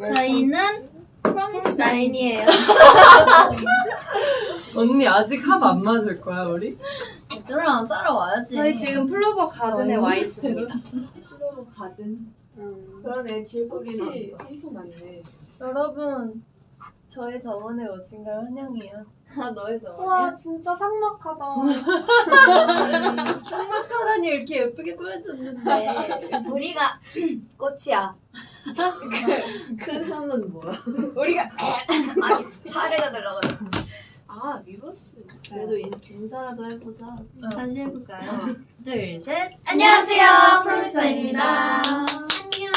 저희는 프로미스 나인이에요. 언니 아직 합 안 맞을 거야 우리? 얘들아 따라와야지. 저희 지금 플로버 가든에 와 있습니다. 플로버 가든. 그러네. 질꽃이 엄청 많네. 여러분, 저의 정원에 오신 걸 환영해요. 아 너의 정. 와, 진짜 삭막하다. 삭막하다니 이렇게 예쁘게 꾸며줬는데. 우리가 꽃이야. 그 함은 뭐야? 우리가 아니 사례가 들어가지고. 아 리버스. 그래도 인사라도 해보자. 다시 해볼까요? 둘, 셋. 안녕하세요, 프로미스 나인입니다. 안녕.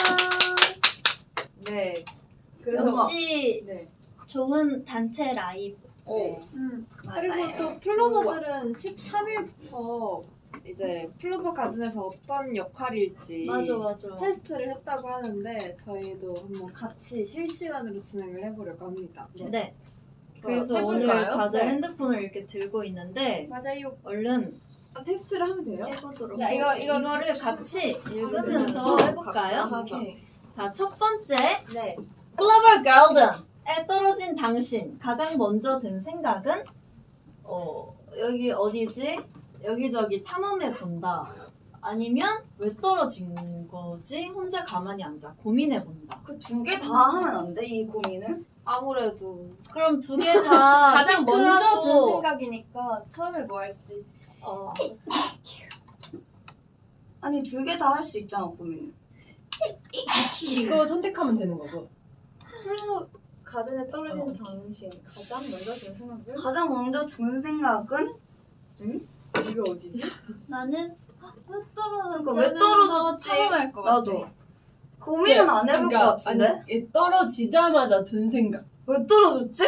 네. 그래서 역시 네. 좋은 단체 라이브. 오. 그리고 또 플로버들은 13일부터 이제 플로버 가든에서 어떤 역할일지 맞아. 테스트를 했다고 하는데 저희도 한번 같이 실시간으로 진행을 해보려고 합니다. 네. 그래서 해볼까요? 오늘 다들 네. 핸드폰을 이렇게 들고 있는데 맞아요. 얼른 아, 테스트를 하면 돼요? 해보도록. 야, 이거를 같이 읽으면서 네. 해볼까요? 하자. 자, 첫 번째. 네. 플로버 가든에 떨어진 당신 가장 먼저 든 생각은 여기 어디지? 여기저기 탐험해 본다. 아니면 왜 떨어진 거지? 혼자 가만히 앉아 고민해 본다. 그 두 개 다 하면 안 돼? 이 고민을? 아무래도 그럼 두 개 다 가장 먼저 든 체크하고, 생각이니까 처음에 뭐 할지 아니 두 개 다 할 수 있잖아 고민을. 이거 선택하면 되는 거죠? 플로버 가든에 떨어진 당신 가장 먼저 든 생각은? 가장 먼저 든 생각은 이게 어디지? 나는 왜 떨어졌지? 그러니까 왜 떨어졌지? 탐험할 것 같아. 나도 고민은 안 해볼 것 같은데? 아니, 얘 떨어지자마자 든 생각. 왜 떨어졌지?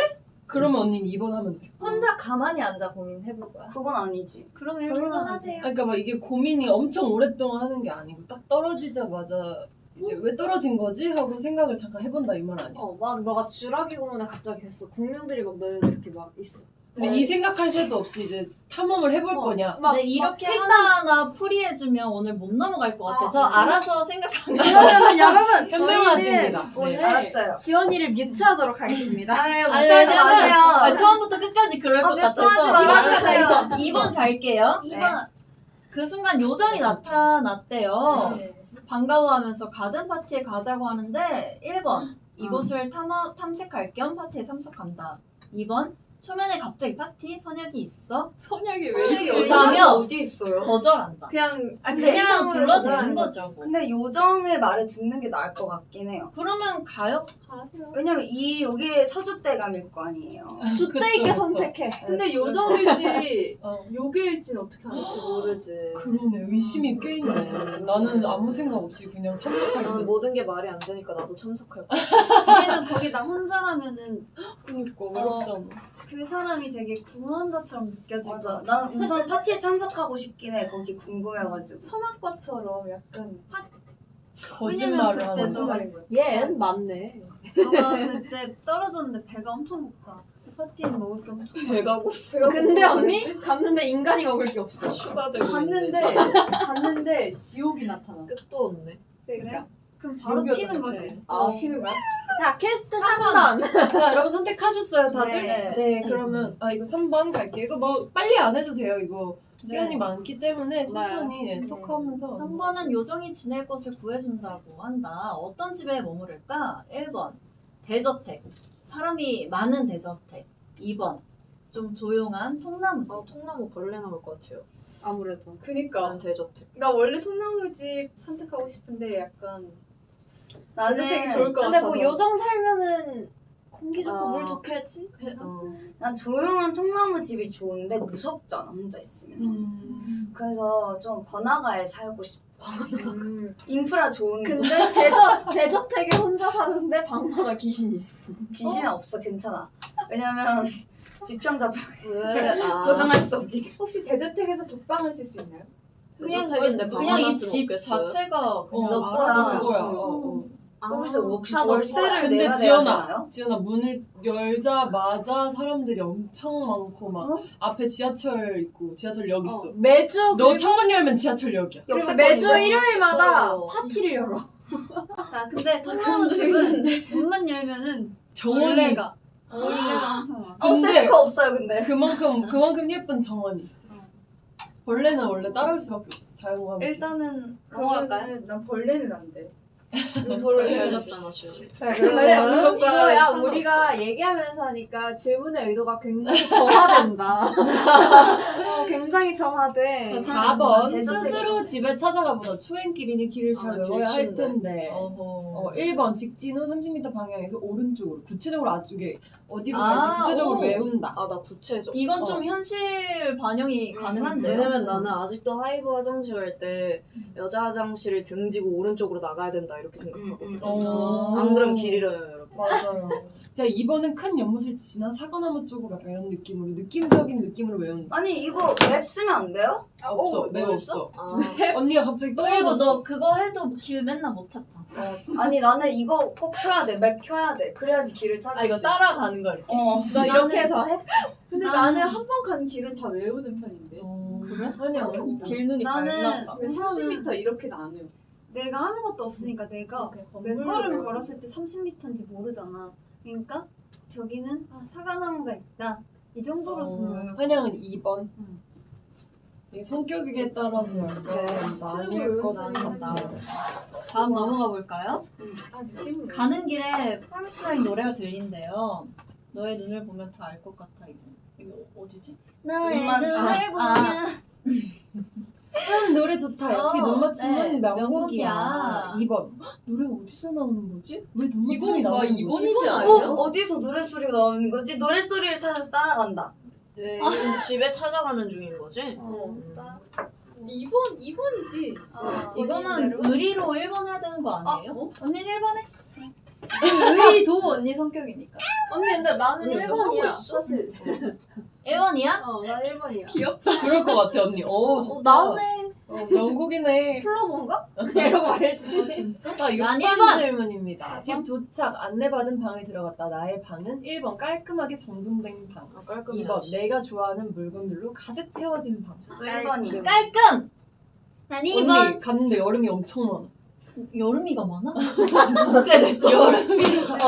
그러면 언니는 2번 하면 돼. 혼자 가만히 앉아 고민해볼 거야. 그건 아니지. 그럼 그럼 1번 이건 하세요. 하세요. 그러니까 막 이게 고민이 엄청 오랫동안 하는 게 아니고 딱 떨어지자마자 이제 왜 떨어진 거지? 하고 생각을 잠깐 해본다 이 말 아니야? 막 너가 쥐라기 공원에 갑자기 됐어. 공룡들이 막 너네들 이렇게 막 있어. 근데 이 생각할 새도 없이 이제 탐험을 해볼 거냐? 근데 이렇게 하나하나 풀이해주면 오늘 못 넘어갈 것 같아서 알아서 생각하는 그러면 여러분 현명하십니다. 저희는 오늘 네. 알았어요. 지원이를 뮤트하도록 하겠습니다. 아유, 아니, 못하지 왜냐면 마세요. 처음부터 끝까지 그럴 것 몇 번 같아서 하지 말아주세요. 2번 갈게요. 2번. 그 순간 요정이 나타났대요. 네. 반가워하면서 가든 파티에 가자고 하는데 1번 이곳을 탐색할 겸 파티에 참석한다. 2번 초면에 갑자기 파티 선약이 있어? 선약이 있다면 어디 있어요? 거절한다. 그냥 그냥 불러도 되는 거절하는 거죠. 뭐. 근데 요정의 말을 듣는 게 나을 것 같긴 해요. 그러면 가요? 왜냐면 여기에 서주대감일 거 아니에요. 주대 있게 선택해. 근데 요정일지 어. 요괴일지는 어떻게 알지 모르지. 그러네. 의심이 꽤 있네. 나는 아무 생각 없이 그냥 참석하게 나는 돼. 모든 게 말이 안 되니까 나도 참석할 거야. 우리는 거기 나 혼자라면은 그니까 외롭잖아. 그 사람이 되게 구원자처럼 느껴질 것 맞아. 같아. 난 우선 파티에 참석하고 싶긴 해. 거기 궁금해가지고. 선악과처럼 약간 거짓말을 왜냐면 그때도 하는 얘는 맞네. 너가 그때 떨어졌는데 배가 엄청 고파. 그 파티에 먹을 게 엄청 많아. 배가 고프요. 근데 언니 갔는데 인간이 먹을 게 없어. 슈가들 갔는데 지옥이 나타나. 끝도 없네. 그러니까 그럼 바로 튀는 거지. 아 튀는 거야? 자 퀘스트 3번. 자, 여러분 선택하셨어요, 다들? 네. 그러면 이거 3번 갈게요. 이거 뭐 빨리 안 해도 돼요, 이거. 시간이 많기 때문에 천천히 톡하면서 3번은 요정이 지낼 곳을 구해준다고 한다. 어떤 집에 머무를까? 1번 대저택. 사람이 많은 대저택. 2번 좀 조용한 통나무집. 통나무 벌레 나올 것 같아요. 아무래도. 그니까 난 대저택. 나 원래 통나무집 선택하고 싶은데 약간 나는 되게 좋을 것 근데 같아서. 뭐 요정 살면은 공기 좋고 아. 물 좋겠지? 난 조용한 통나무 집이 좋은데 무섭잖아 혼자 있으면. 그래서 좀 번화가에 살고 싶어. 인프라 좋은 데. 근데 대저택에 혼자 사는데 방마다 귀신이 있어. 귀신은 없어 괜찮아. 왜냐면 지평자 왜? 고정할 수 없기 때문에. 혹시 대저택에서 독방을 쓸 수 있나요? 그냥 이 집 자체가 그냥 너 알아서 거야. 그거야. 거기서 혹시 다 월세를 근데 내야 지연아, 되나요? 지연아 문을 열자마자 사람들이 엄청 많고 막 앞에 지하철 있고 지하철역 있어. 매주 너 창문 열면 지하철역이야. 그리고 매주 역세권인데? 일요일마다 어. 파티를 열어. 자 근데 통나무 집은 문만 보내면은 정원이 벌레가 엄청 많아. 근데 센스가 없어요 근데. 그만큼 예쁜 정원이 있어. 벌레는 원래 따라올 수밖에 없어. 자연과 일단은 넘어갈까요? 난 벌레는 안 돼. 벌을 잘 잡잖아 지금. 근데 이거야 우리가 얘기하면서 하니까 질문의 의도가 굉장히 정화된다. 굉장히 정화돼. 4번 스스로 집에 찾아가보다 초행길이니 길을 잘 외워야 할 텐데. 1번 직진 후 30m 방향에서 오른쪽으로 구체적으로 아쪽에 어디로 갈지 구체적으로 오. 외운다. 아, 나 구체적. 이건 좀 현실 반영이 가능한데요? 왜냐면 나는 아직도 하이브 화장실 갈 때 여자 화장실을 등지고 오른쪽으로 나가야 된다 이렇게 생각하거든. 안 그러면 길 잃어요, 여러분. 맞아요. 자, 2번은 큰 연못을 지나 사과나무 쪽으로 약간 이런 느낌으로 느낌적인 느낌으로 외운다. 아니 이거 맵 쓰면 안 돼요? 없어, 매우 없어. 아, 언니가 갑자기 그리고 떨어졌어. 너 그거 해도 길 맨날 못 찾잖아. 아니 나는 이거 꼭 켜야 돼. 맵 켜야 돼. 그래야지 길을 찾을 아 이거 수 있어. 따라가는 거 이렇게. 너 이렇게 해서 해? 근데 나는- 나는 한 번 간 길은 다 외우는 편인데. 그래? 아니야. 길눈이 나는 밝나 봐. 30m 이렇게는 안 해요. 내가 아무것도 없으니까 내가 몇 걸음 걸었을 때 30m인지 모르잖아. 그러니까 저기는 사과나무가 있다. 이 정도로 좀 한양은 2번. 응. 이게 성격에 따라서 약간 나뉠 것 같다. 다음 넘어가 볼까요? 아 느낌은 가는 길에 프로미스나인 노래가 들린대요. 너의 눈을 보면 다 알 것 같아 이제. 이거 어디지? 너의 눈만 눈을 보면 노래 좋다. 역시 눈 맞춤은 네, 명곡이야. 명곡이야. 2번. 노래가 어디서 나오는 거지? 왜 눈 맞춤이 이거 나오는 거지? 어디서 노래소리가 나오는 거지? 노래소리를 찾아서 따라간다. 네, 지금 집에 찾아가는 중인 거지? 2번이지. 이거는 의리로 1번 해야 되는 거 아니에요? 언니는 1번 해? 의리도 언니 성격이니까. 언니 근데 나는 언니 1번이야. 사실. 1번이야? 나 1번이야. 그럴 것 같아 언니. 좋다. 나네. 명곡이네. 플로버인가? 이러고 말했지. 자, 난 6번 1번. 질문입니다. 집 도착 안내받은 방에 들어갔다. 나의 방은 1번 깔끔하게 정돈된 방. 2번 내가 좋아하는 물건들로 가득 채워진 방. 1번이. 깔끔! 난 언니 갔는데 여름이 엄청 많아. 여름이가 많아? 어째 됐어? 여름이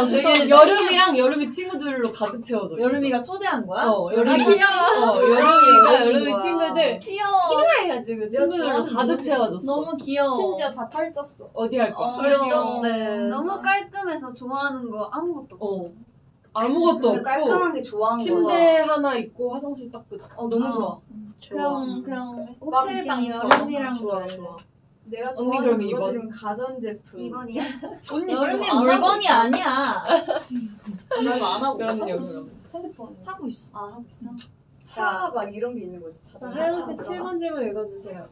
되게 여름이랑 여름이 친구들로 가득 채워져 있어. 여름이가 초대한 거야? 여름이 귀여워. 여름이가 여름인 여름이 거야. 친구들 귀여워. 해가지고 친구들로 가득 채워졌어. 너무 귀여워. 심지어 다 털쪘어. 어디 할 거야? 귀엽네. 너무 깔끔해서 좋아하는 거 아무것도 없어. 아무것도 근데 없고 깔끔한 게 좋아하는 거야. 침대 하나 있고 화장실 딱 끝. 너무 좋아. 그냥 호텔 방 느낌이야. 여름이랑 좋아, 좋아. 내가 언니 좋아하는 그럼 2번. 물건들은 가전제품. 2번이야? 언니 여름이 지금 물건이 아니야. 별로 안 하고 그럼요, 있어? 그럼. 핸드폰 하고 있어. 하고 있어? 차 막 이런 게 있는 거지. 차영 씨 7번 질문 읽어주세요.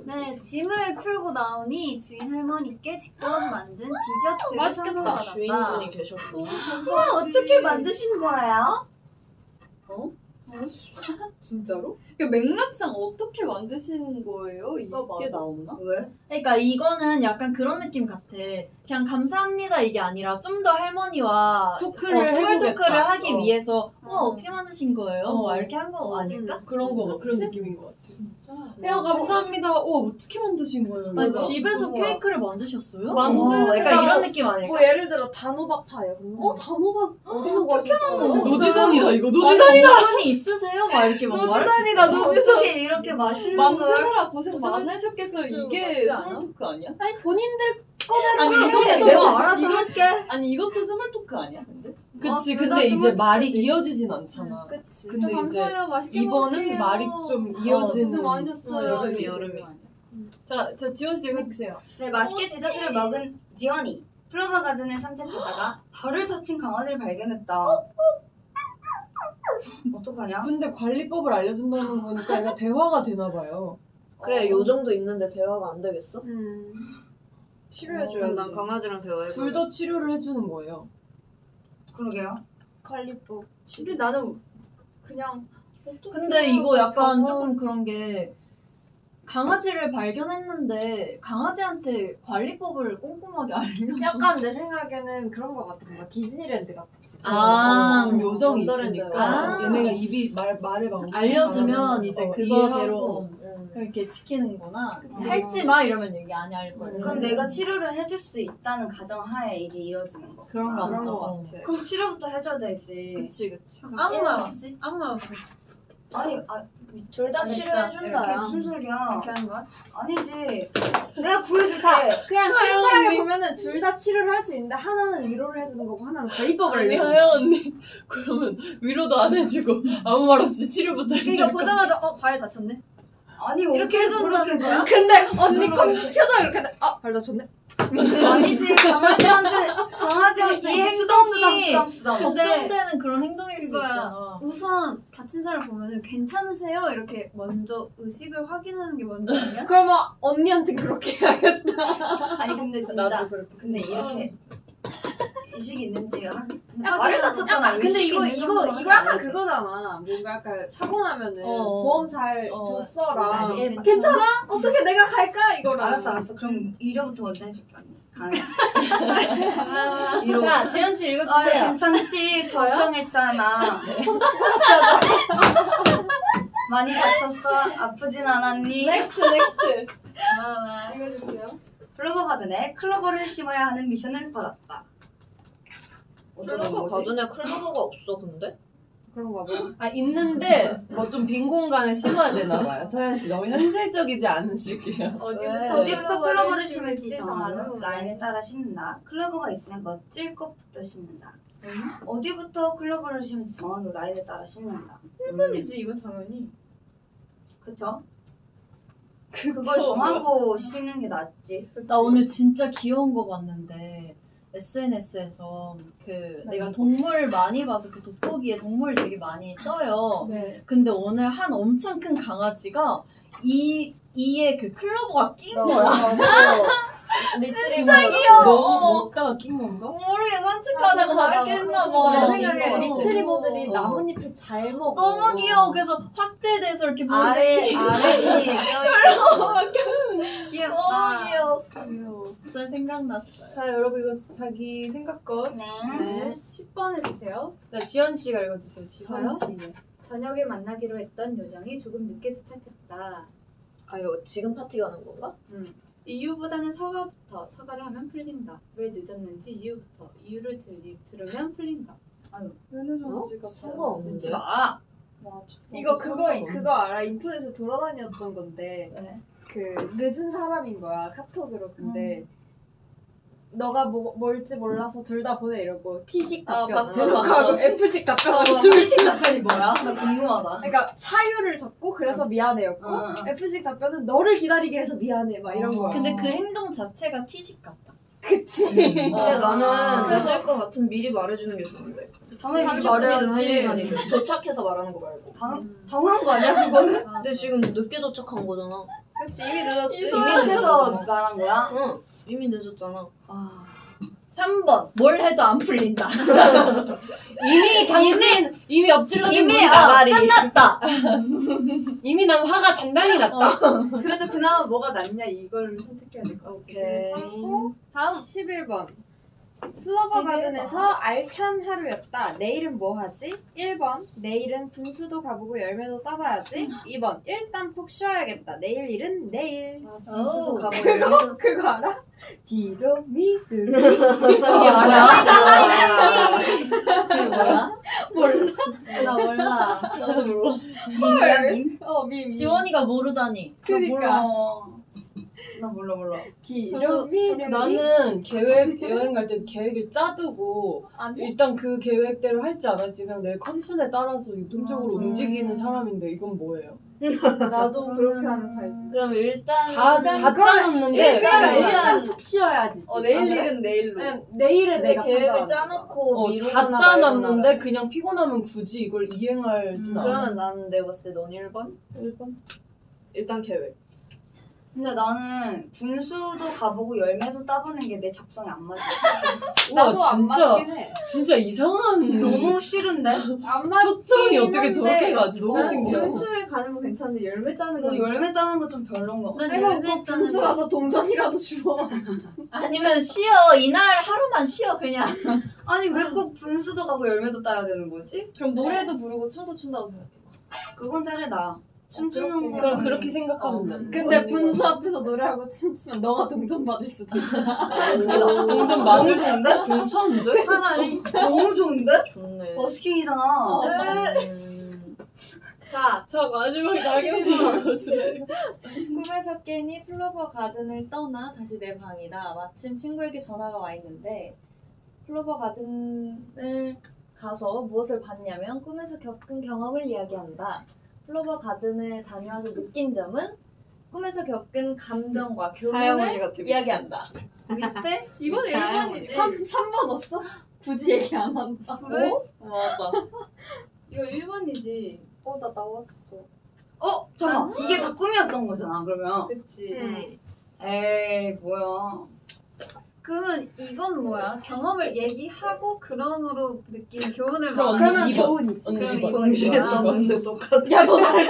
네, 짐을 풀고 나오니 주인 할머니께 직접 만든 디저트를 맛있겠다. 선물받았다. 주인분이 계셨고. 어떻게 만드신 거예요? 진짜로? 맥락상 어떻게 만드시는 거예요? 이게 맞아. 나오나? 왜? 그러니까 이거는 약간 그런 느낌 같아. 그냥 감사합니다 이게 아니라 좀 더 할머니와 토크를 스몰 해보겠다. 토크를 하기 어. 위해서 어떻게 만드신 거예요? 어. 뭐 이렇게 한 거 아닐까? 그런 거 그런 느낌인 것 같아. 야 감사합니다. 어떻게 만드신 거예요? 아니, 이거? 집에서 케이크를 만드셨어요? 만드는 약간 이런 느낌 아닐까? 뭐 예를 들어 단호박 파요. 단호박 어디서 구하셨어요? 노지선이다 이거 아니, 노지선이다. 분이 있으세요? 막 이렇게 막 말할 수 노지선이다 있어. 노지선이 이렇게 맛있는 걸. 만드느라 고생 많으셨겠어요. 이게 맞지 않아? 스몰 토크 아니야? 아니 본인들 아니 이거는 내가 알아서 할게. 아니 이것도 스몰 토크 아니야? 근데? 그치 둘다 근데 이제 스몰 말이 토크지. 이어지진 않잖아. 그치. 근데 이제 감사해요. 맛있게 이번은 먹을게요. 말이 좀 이어지는. 고생 많으셨어요. 여름이. 자 지원 씨 읽어주세요. 네, 맛있게 디저트를 먹은 지원이 플로버 가든을 산책하다가 벌을 다친 강아지를 발견했다. 어떡하냐? 근데 관리법을 알려준다는 거니까 얘가 대화가 되나 봐요. 그래, 요 정도 있는데 대화가 안 되겠어? 음. 치료해줘야지. 난 강아지랑 대화해봐. 둘 다 치료를 해주는 거예요. 그러게요. 관리법. 근데 나는 그냥 근데 이거 약간 조금 그런 게 강아지를 발견했는데 강아지한테 관리법을 꼼꼼하게 알려줘. 약간 내 생각에는 그런 거 같아. 뭔가 디즈니랜드 같아 지금. 아, 지금 요정이 원더랜드. 있으니까 아. 얘네가 입이 말을 막 엄청 알려주면 잘하면, 이제 이해하고. 그거대로. 이렇게 지키는구나. 할지 마 이러면 얘기 안 할 거예요. 그럼 내가 치료를 해줄 수 있다는 가정하에 이게 이루어지는 거. 그런가 그런 보다. 거 같아. 그럼 치료부터 해줘야 되지. 그치. 아무 말 없이? 아무 말 없이 아니, 둘 다 치료해준다. 이렇게 무슨 소리야? 이렇게 하는 거야? 아니지. 내가 구해줄게. 그냥 심플하게 보면은 둘 다 치료를 할 수 있는데 하나는 위로를 해주는 거고 하나는 관리법을 아니 알려주는 하연 언니 그러면 위로도 안 해주고 아무 말 없이 치료부터 해주고 그러니까 보자마자 발 다쳤네? 아니, 이렇게 해준다는 거야? 근데 언니 거 표정 이렇게 돼. 발 다쳤네? 아니지. 강아지한테 이 행동 쓰담. 걱정되는 그런 행동일 수 그거야. 있잖아. 우선 다친 사람 보면은 괜찮으세요? 이렇게 먼저 의식을 확인하는 게 먼저 아니야? 그러면 언니한테 그렇게 해야겠다. 아니, 근데 진짜. 나도 그렇게 근데 이렇게 의식이 있는지 약간 말을 다쳤잖아. 근데 의식이 이거 있는 이거 정도는 이거 약간 아니지. 그거잖아. 뭔가 약간 사고 나면은 어. 보험 잘 줬어라. 아니, 괜찮아? 어떻게 내가 갈까 이거를. 알았어. 그럼 위로부터 먼저 해줄게. 언니. 가능. 자 지연 씨 아, 읽어주세요. 괜찮지? 걱정했잖아. 많이 다쳤어? 아프진 않았니? 넥스트. 알려주세요. 클로버 가든에 클로버를 심어야 하는 미션을 받았다. 클로버 가든에 클로버가 없어 근데? 그런가 봐. 아 있는데 뭐 좀 빈 공간에 심어야 되나 봐요. 서현 씨 너무 현실적이지 않으실게요. 어디부터 클로버를 심을지 정하는 후 라인에 따라 심는다. 클로버가 있으면 멋질 꽃부터 심는다. 어디부터 클로버를 심을지 정한 후 라인에 따라 심는다. 1번이지 이건 당연히. 그쵸? 그걸 정하고 심는 게 낫지. 나 오늘 진짜 귀여운 거 봤는데 SNS에서 내가 동물 많이 봐서 그 돋보기에 동물 되게 많이 떠요. 네. 근데 오늘 한 엄청 큰 강아지가 이에 그 클로버가 낀 거야. 진짜 너무 먹다가 낀 건가? 모르게 산책하다가 발견했나 내 봐. 생각에 리트리버들이 어. 나뭇잎을 잘 먹어. 너무 귀여워. 그래서 확대돼서 이렇게 아래 보는데 위에 껴있어. 너무 귀여웠어요. 저 생각났어요. 자 여러분 이거 자기 생각껏 네. 10번 해주세요. 네, 지연 씨가 읽어주세요. 지연 씨. 저녁에 만나기로 했던 요정이 조금 늦게 도착했다. 아 이거 지금 파티 가는 건가? 이유보다는 서가부터. 서가를 하면 풀린다. 왜 늦었는지 이유부터. 이유를 들으면 풀린다. 상관없는데? 듣지 마. 이거 그거 알아? 인터넷에 돌아다녔던 건데 네. 그 늦은 사람인 거야 카톡으로. 근데 너가 뭘지 몰라서 둘 다 보내 이러고 T식 답변 봤어. 계속하고 F식 답변. T식 답변이 뭐야? 나 궁금하다. 그러니까 사유를 적고 그래서 미안해였고 F식 답변은 너를 기다리게 해서 미안해 막 이런 거야. 근데 그 행동 자체가 T식 같다. 그치. 근데 나는 늦을 것 같으면 미리 말해주는 게 좋은데. 당연히 30분이든 말해야지. 1시간이든 도착해서 말하는 거 말고. 당연한 거 아니야 그거는? 근데 지금 늦게 도착한 거잖아. 그치 이미 늦었지. 도착해서 말한 거야? 응. 이미 늦었잖아. 3번. 뭘 해도 안 풀린다. 이미 당신 이미 엎질러진 이미 물이 나가리. 끝났다. 이미 난 화가 단단히 났다. 그래도 그나마 뭐가 낫냐 이걸 선택해야 될 것 같아. 다음 11번. 플로버 가든에서 알찬 하루였다. 내일은 뭐 하지? 1번 내일은 분수도 가보고 열매도 따봐야지. 2번 일단 푹 쉬어야겠다. 내일 일은 내일. 분수도 가고 그거 알아? 뒤로 미루. 이게 뭐야? 그게 뭐야? 몰라. 나 몰라. 나도 몰라. 밈이야 밈? 밈. 지원이가 모르다니. 그러니까 나 몰라. 뒤로 미루. 나는 여행 갈 때 계획을 짜두고 일단 그 계획대로 할지 안 할지 그냥 내 컨디션에 따라서 유동적으로 움직이는 사람인데 이건 뭐예요? 나도 그렇게 하는 타입. 그럼 일단 다 짜놨는데 일단 푹 쉬어야지. 내일 일은 내일로. 그냥 내일은 근데 내가 계획을 판단한다. 짜놓고 다 짜놨는데 그냥 피곤하면 굳이 이걸 이행하진 않아. 그러면 나는 내가 봤을 때 넌 1번? 1번? 일단 계획. 근데 나는 분수도 가보고 열매도 따보는 게 내 적성에 안 맞아. 나도 안 진짜 맞긴 해. 진짜 이상한 너무 싫은데? 안 맞. 초점이 어떻게 저렇게 가지? 너무 나는 신기하다. 분수에 가는 건 괜찮은데 열매 따는 너 건 열매 따는 거 좀 별론가 봐. 난 열매 따는 분수 가서 동전이라도 주워. 아니면 쉬어. 이날 하루만 쉬어 그냥. 아니 왜 꼭 분수도 가고 열매도 따야 되는 거지? 그럼 노래도 부르고 춤도 춘다고 생각해. 그건 차라리 나. 춤추는 거. 그럼 그렇게 생각하면 돼. 근데 분수 앞에서 노래하고 춤추면 너가 동전 받을 수도 있어. 동전 너무 좋은데? 괜찮은데? 차라리 너무 좋은데? 좋네. 버스킹이잖아. 자 마지막에 나경 씨 읽어주세요. 꿈에서 깨니 플로버 가든을 떠나 다시 내 방이다. 마침 친구에게 전화가 와 있는데 플로버 가든을 가서 무엇을 봤냐면 꿈에서 겪은 경험을 이야기한다. 플로버 가든을 다녀와서 느낀 점은 꿈에서 겪은 감정과 하영 언니 교훈을 같아. 이야기한다. 밑에 이번 1번이지. 3번 넣었어? 굳이 얘기 안 한다. 그래? 맞아. 이거 1번이지. 나 나왔어. 잠깐 이게 다 꿈이었던 거잖아 그러면. 그치. 에이 뭐야. 그러면 이건 뭐야? 경험을 얘기하고 그럼으로 느낀 교훈을 그럼 말하는 언니 거야. 2번. 교훈이지. 언니 그럼 2번. 동시에 이거야. 누구한테 똑같아. 야 너 나를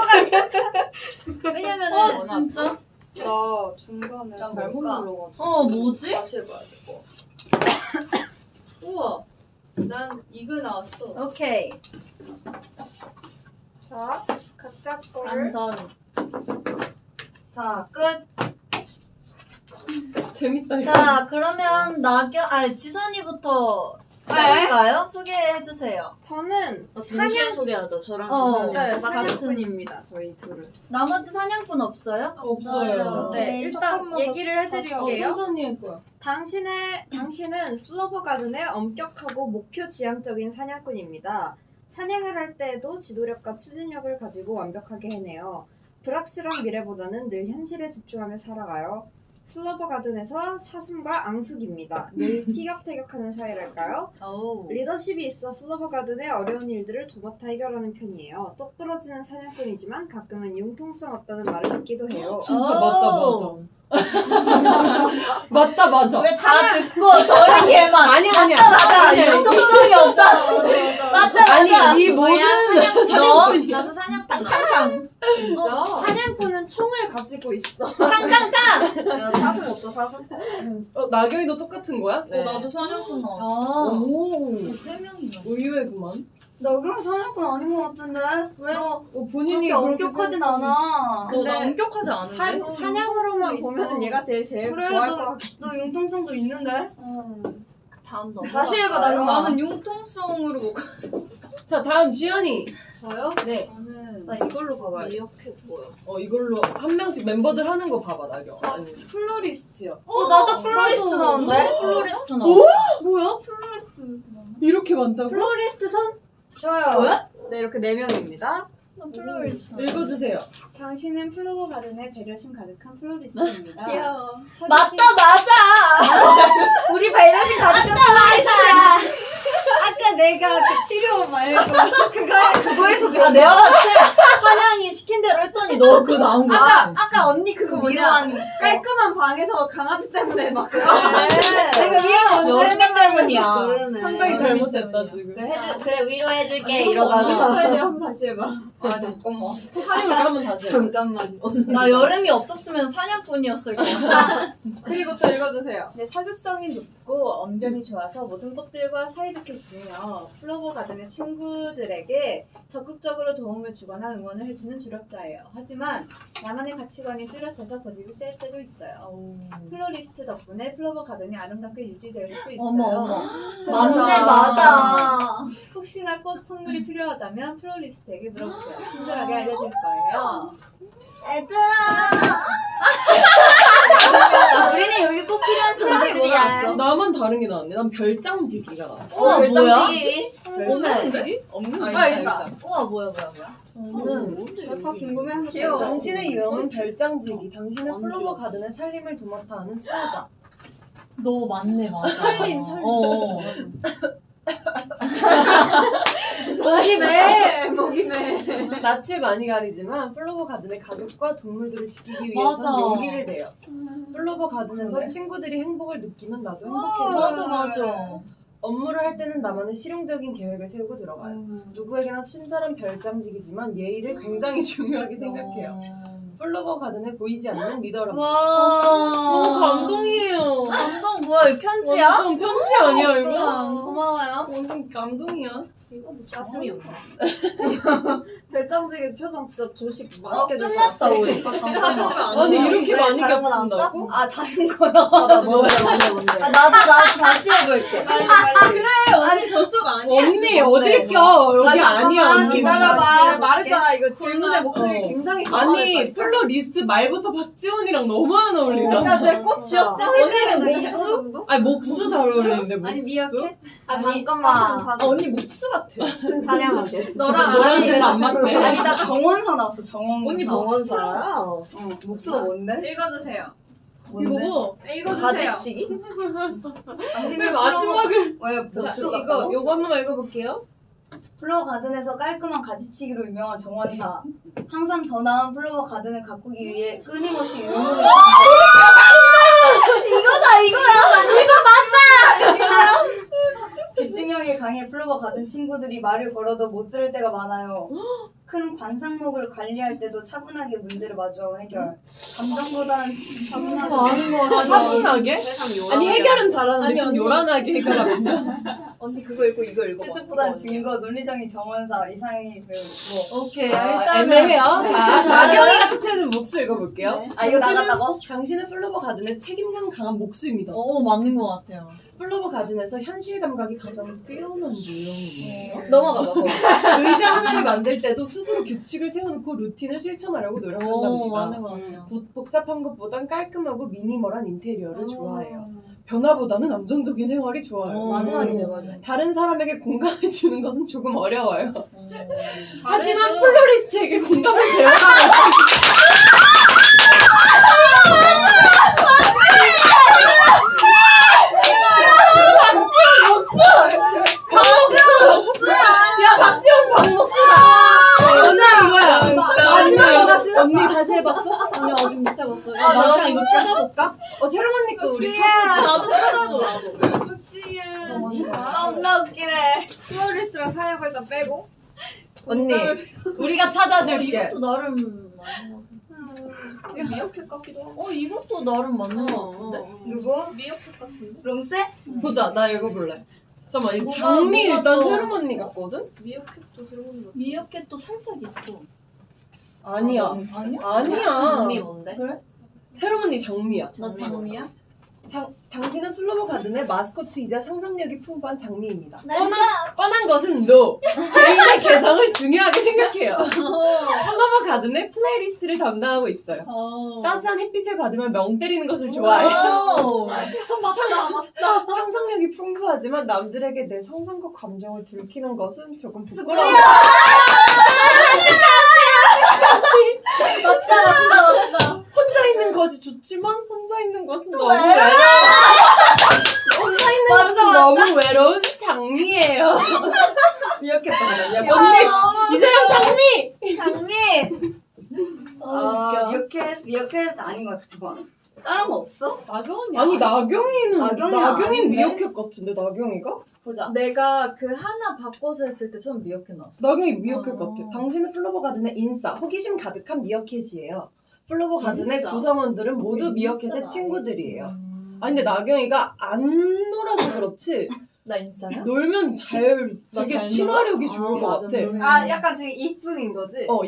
왜냐면은 진짜? 나 중간에 난 잘못 뭘까? 눌러가지고. 뭐지? 다시 해봐야 될 거. 우와. 난 이글 나왔어. 오케이. 자, 각자 거를 자 끝. 재밌다. 이거. 자 그러면 지선이부터 해볼까요? 소개해주세요. 저는 동시에 소개하죠. 저랑 어, 지선이. 네, 같은. 사냥꾼입니다. 저희 둘은. 나머지 사냥꾼 없어요? 없어요. 네, 일단 잠깐만, 얘기를 해드릴게요. 천천히 할 거야. 당신은 플로버 가든의 엄격하고 목표 지향적인 사냥꾼입니다. 사냥을 할 때에도 지도력과 추진력을 가지고 완벽하게 해내요. 불확실한 미래보다는 늘 현실에 집중하며 살아가요. 플로버 가든에서 사슴과 앙숙입니다. 늘 티격태격하는 사이랄까요? 리더십이 있어 플로버 가든의 어려운 일들을 도맡아 해결하는 편이에요. 똑부러지는 사냥꾼이지만 가끔은 융통성 없다는 말을 듣기도 해요. 진짜 맞다 맞아. 왜 다 듣고 저런 얘만 아니야. 맞아 융통성이 없잖아. 맞다 아니 이 모든 사냥꾼이 나도 사냥꾼 나왔어. 진짜? 사냥꾼은 총을 가지고 있어. 야, 사슴 없어 사슴? 나경이도 똑같은 거야? 네. 나도 사냥꾼 나왔어. 오 3명이나. 의외구만. 나 그냥 사냥꾼 아닌 것 같은데? 왜? 본인이 그렇게 그렇게 엄격하진 않아. 너 엄격하지 않은데? 사냥으로만 있어. 보면은 얘가 제일 그래 좋아할 것 같아. 너 융통성도 있는데? 다음 넘어. 다시 해봐 나 이거 나는 융통성으로 못 가. 자 다음 지연이. 저요? 네. 저는 나 이걸로 봐봐. 이렇게 뭐야? 이걸로 한 명씩 멤버들 하는 거 봐봐 나경. 아니. 플로리스트요. 나도 플로리스트 나온대? 플로리스트 나. 뭐야? 플로리스트 이렇게 많다고? 플로리스트 선? 저요. 네, 이렇게 4명입니다. 플로리스트. 읽어주세요. 당신은 플로버 가든의 배려심 가득한 플로리스트입니다. 귀여워. 맞아. 우리 발려심 가득한 아까 내가 그 치료 말고 그거에서 그런 내가 봤을 때 한양이 시킨 대로 했더니 너 그거 나온 거야. 아까 언니 그거 위로한 깔끔한 방에서 강아지 때문에 막 내가 위로 연습 때문이야. 상당히 잘못됐다 지금. 그래 위로해줄게 언니 이러다가 스타일대로 한번 다시 해봐. 아 잠깐만 혹시나 한번 다시. 잠깐만. 나 여름이 없었으면 사냥꾼이었을 거야. 그리고 또 읽어주세요. 네, 사교성이 높고 언변이 좋아서 모든 꽃들과 사이좋게 지내요. 플로버 가든의 친구들에게 적극적으로 도움을 주거나 응원을 해주는 주력자예요. 하지만 나만의 가치관이 뚜렷해서 고집이 셀 때도 있어요. 플로리스트 덕분에 플로버 가든이 아름답게 유지될 수 있어요. 어머. 그래서 맞네 맞아. 혹시나 꽃 선물이 필요하다면 플로리스트에게 물어보세요. 친절하게 알려줄 거예요. 얘들아. 우리는 여기 꼭 필요한 친구들이야. 나만 다른 게 나왔네. 난 별장지기가 나왔어. 우와 뭐야? 별장지기? 없는 거 있다. 우와 뭐야. 나 다 궁금해하는 귀여워. 당신의 유형은 별장지기. 당신은 플로버 가든의 살림을 도맡아 하는 수호자. 너 맞네 맞아. 살림. 목이 매. 낯을 많이 가리지만 플로버 가든의 가족과 동물들을 지키기 위해서 맞아. 용기를 내요. 플로버 가든에서 그래? 친구들이 행복을 느끼면 나도 행복해져. 맞아. 업무를 할 때는 나만의 실용적인 계획을 세우고 들어가요. 누구에게나 친절한 별장지기지만 예의를 굉장히 중요하게 생각해요. 플로버 가든에 보이지 않는 리더라고. 와. 감동이에요. 감동 뭐야? 이 편지야? 완전 편지 아니야 이거? 고마워요. 완전 감동이야. 가슴이 없네. 별장직에서 표정 진짜 조식 맛있게 줄 것 끝났다 같아. 우리. 아니 이렇게 왜 많이 다른 거 겹친다고? 나왔어? 아 다른 거야. 뭔데. 나도 다시 해볼게. 아니 저쪽 아니야. 언니 어딜 껴? 여기 아니야 언니. 기다려봐. 말했잖아. 이거 질문의 목적이 어. 굉장히 아니 플로 리스트 말부터 박지원이랑 너무 안 어울리잖아. 제꽃 쥐었대. 색깔은 이수 정도? 아니 목수 잘 어울리는데 목수? 아니 미역캣? 아 잠깐만. 언니 목수 같아. 사냥하게. 너랑 제일 안 맞네. 아니 나 정원사 나왔어. 정원사. 언니 정원사야? 목수가 뭔데? 읽어주세요. 뭔데? 읽어주세요. 가지치기? 왜 마지막을? 왜 자, 목수가 요거 한 번만 읽어볼게요. 플로버 가든에서 깔끔한 가지치기로 유명한 정원사. 항상 더 나은 플로버 가든을 가꾸기 위해 끊임없이 유문을 집중력이 강해 플로버 가든 친구들이 말을 걸어도 못 들을 때가 많아요. 큰 관상목을 관리할 때도 차분하게 문제를 마주하고 해결. 감정보다는 차분하게. 아는 거 같아. 차분하게? 아니 해결은 잘하는데 아니, 좀 언니. 요란하게 해결하고. 언니 그거 읽고 이거 읽어. 실축보다는 증거, 논리적인 정원사, 이상이 배우고. 오케이. 자, 일단은 애매해요. 자, 나경이가 추천해준 목수 읽어볼게요. 아 이거 나갔다고? 당신은 플로버 가든의 책임감 강한 목수입니다. 맞는 것 같아요. 플로버 가든에서 현실 감각이 가장 뛰어난 유형이에요. 넘어가 봐. 의자 하나를 만들 때도 스스로 규칙을 세워놓고 루틴을 실천하려고 노력한답니다. 맞는 것 같아요. 복잡한 것보단 깔끔하고 미니멀한 인테리어를 좋아해요. 변화보다는 안정적인 생활이 좋아요. 마지막이네 맞아. 다른 사람에게 공감을 주는 것은 조금 어려워요. 잘해줘. 하지만 플로리스트에게 공감을 배워가고 박지원 박목수다. 진짜 이거야. 마지막 언니 다시 해봤어? 아니 아직 못 해봤어요. 나랑 이거 찾아볼까? 새로운 언니 거 우리 찾아보자. 나도 찾아줘 나도. 겁나 웃기네. 플로리스랑 사역을 일단 빼고. 언니 우리가 찾아줄게. 이것도 나름 맞는 것 같아. 미역캣 같기도 하고. 이것도 나름 맞는 것 같은데. 누구? 미역캣 같은데? 롱세? 보자. 나 읽어볼래. 잠깐만 이 뭐가- 장미 뭐가 일단 더- 새로운 언니 같거든? 미역캣도 새로운 거. 미역캣도 살짝 있어. 아니야. 아니야? 아니야. 장미 뭔데? 그래? 새로운 언니 장미야. 나 장미야? 당신은 플로버 가든의 마스코트이자 상상력이 풍부한 장미입니다. 나 뻔한 것은 no. 개인의 개성을 중요하게 생각해요. 플로버 가든의 플레이리스트를 담당하고 있어요. 따스한 햇빛을 받으면 멍 때리는 것을 좋아해요. 상상력이 풍부하지만 남들에게 내 상상과 감정을 들키는 것은 조금 부끄러워요. 맞다. 혼자 있는 것이 좋지만 혼자 있는 것은 너무 외로워. 혼자 있는 것은 너무 외로운 장미예요. 미역캣다. 언니 이세랑 장미. 미역캣 아닌 것 같아. 잠깐만. 다른 거 없어? 나경언니 아니 나경이는 아닌데? 미역캣 같은데 나경이가? 보자. 내가 그 하나 바꿔서 했을 때 처음 미역캣 나왔어. 나경이 미역캣 같아. 당신은 플로버 가든의 인싸, 호기심 가득한 미역캣이에요. 플로버 가든의 인싸. 구성원들은 모두 미역캣의 친구들이에요. 아니 근데 나경이가 안 놀아서 그렇지 나 인싸야? 놀면 잘 나 되게 잘 친화력이 놀아? 좋을 것 같아. 아 약간 지금 이쁜인 거지? 이거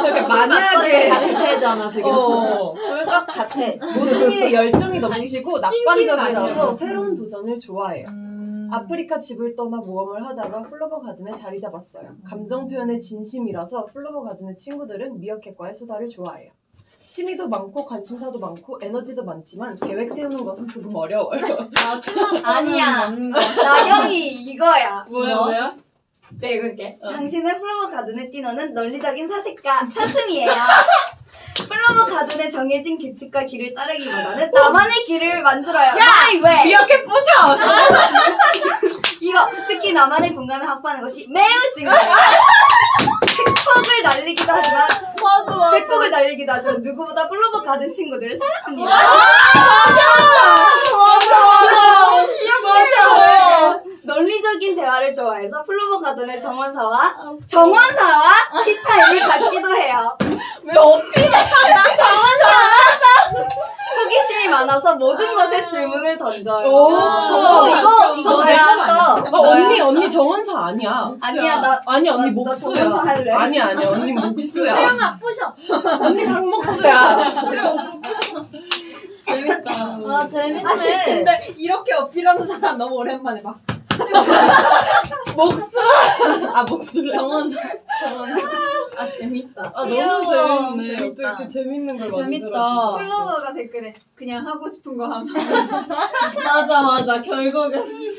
되게 만약에 강태잖아 지금. 쫄깍 같아. 모든 일에 열정이 넘치고 낙관적이라서 아니야. 새로운 도전을 좋아해요. 아프리카 집을 떠나 모험을 하다가 플로버 가든에 자리 잡았어요. 감정 표현에 진심이라서 플로버 가든의 친구들은 미어캣과의 수다를 좋아해요. 취미도 많고 관심사도 많고 에너지도 많지만 계획 세우는 것은 조금 어려워요. 아니야. 나경이 이거야. 뭐야? 네, 읽어줄게. 당신의 플로버 가든의 뛰너는 논리적인 사색가 차승이에요. 플로버 가든의 정해진 규칙과 길을 따르기보다는 나만의 길을 만들어요. 야! 왜? 미어캣 부셔! 이거 특히 나만의 공간을 확보하는 것이 매우 중요해요. 팩폭을 날리기도 하지만 팩폭을 날리기도 하지만 누구보다 플로버 가든 친구들을 사랑합니다. 맞아. 논리적인 대화를 좋아해서 플로버 가든의 정원사와 티타임을 갖기도 해요. 왜 어필해? 호기심이 많아서 모든 것에 질문을 던져요. 이거 잘 썼다. 언니 정원사 아니야. 아니야 나 아니 언니 나 목수야. 정원사 할래. 아니야 언니 목수야. 태영아 부셔. 언니 박목수야. 재밌다. 아 재밌네. 아니 근데 이렇게 어필하는 사람 너무 오랜만에 봐. 목수. 아 목수래. 정원사. 아 재밌다. 아 귀여워. 너무 재밌네. 또 재밌다. 이렇게 재밌는 걸 재밌다. 만들어주셔서. 플로버가 댓글에 그냥 하고 싶은 거 하면 맞아 결국은.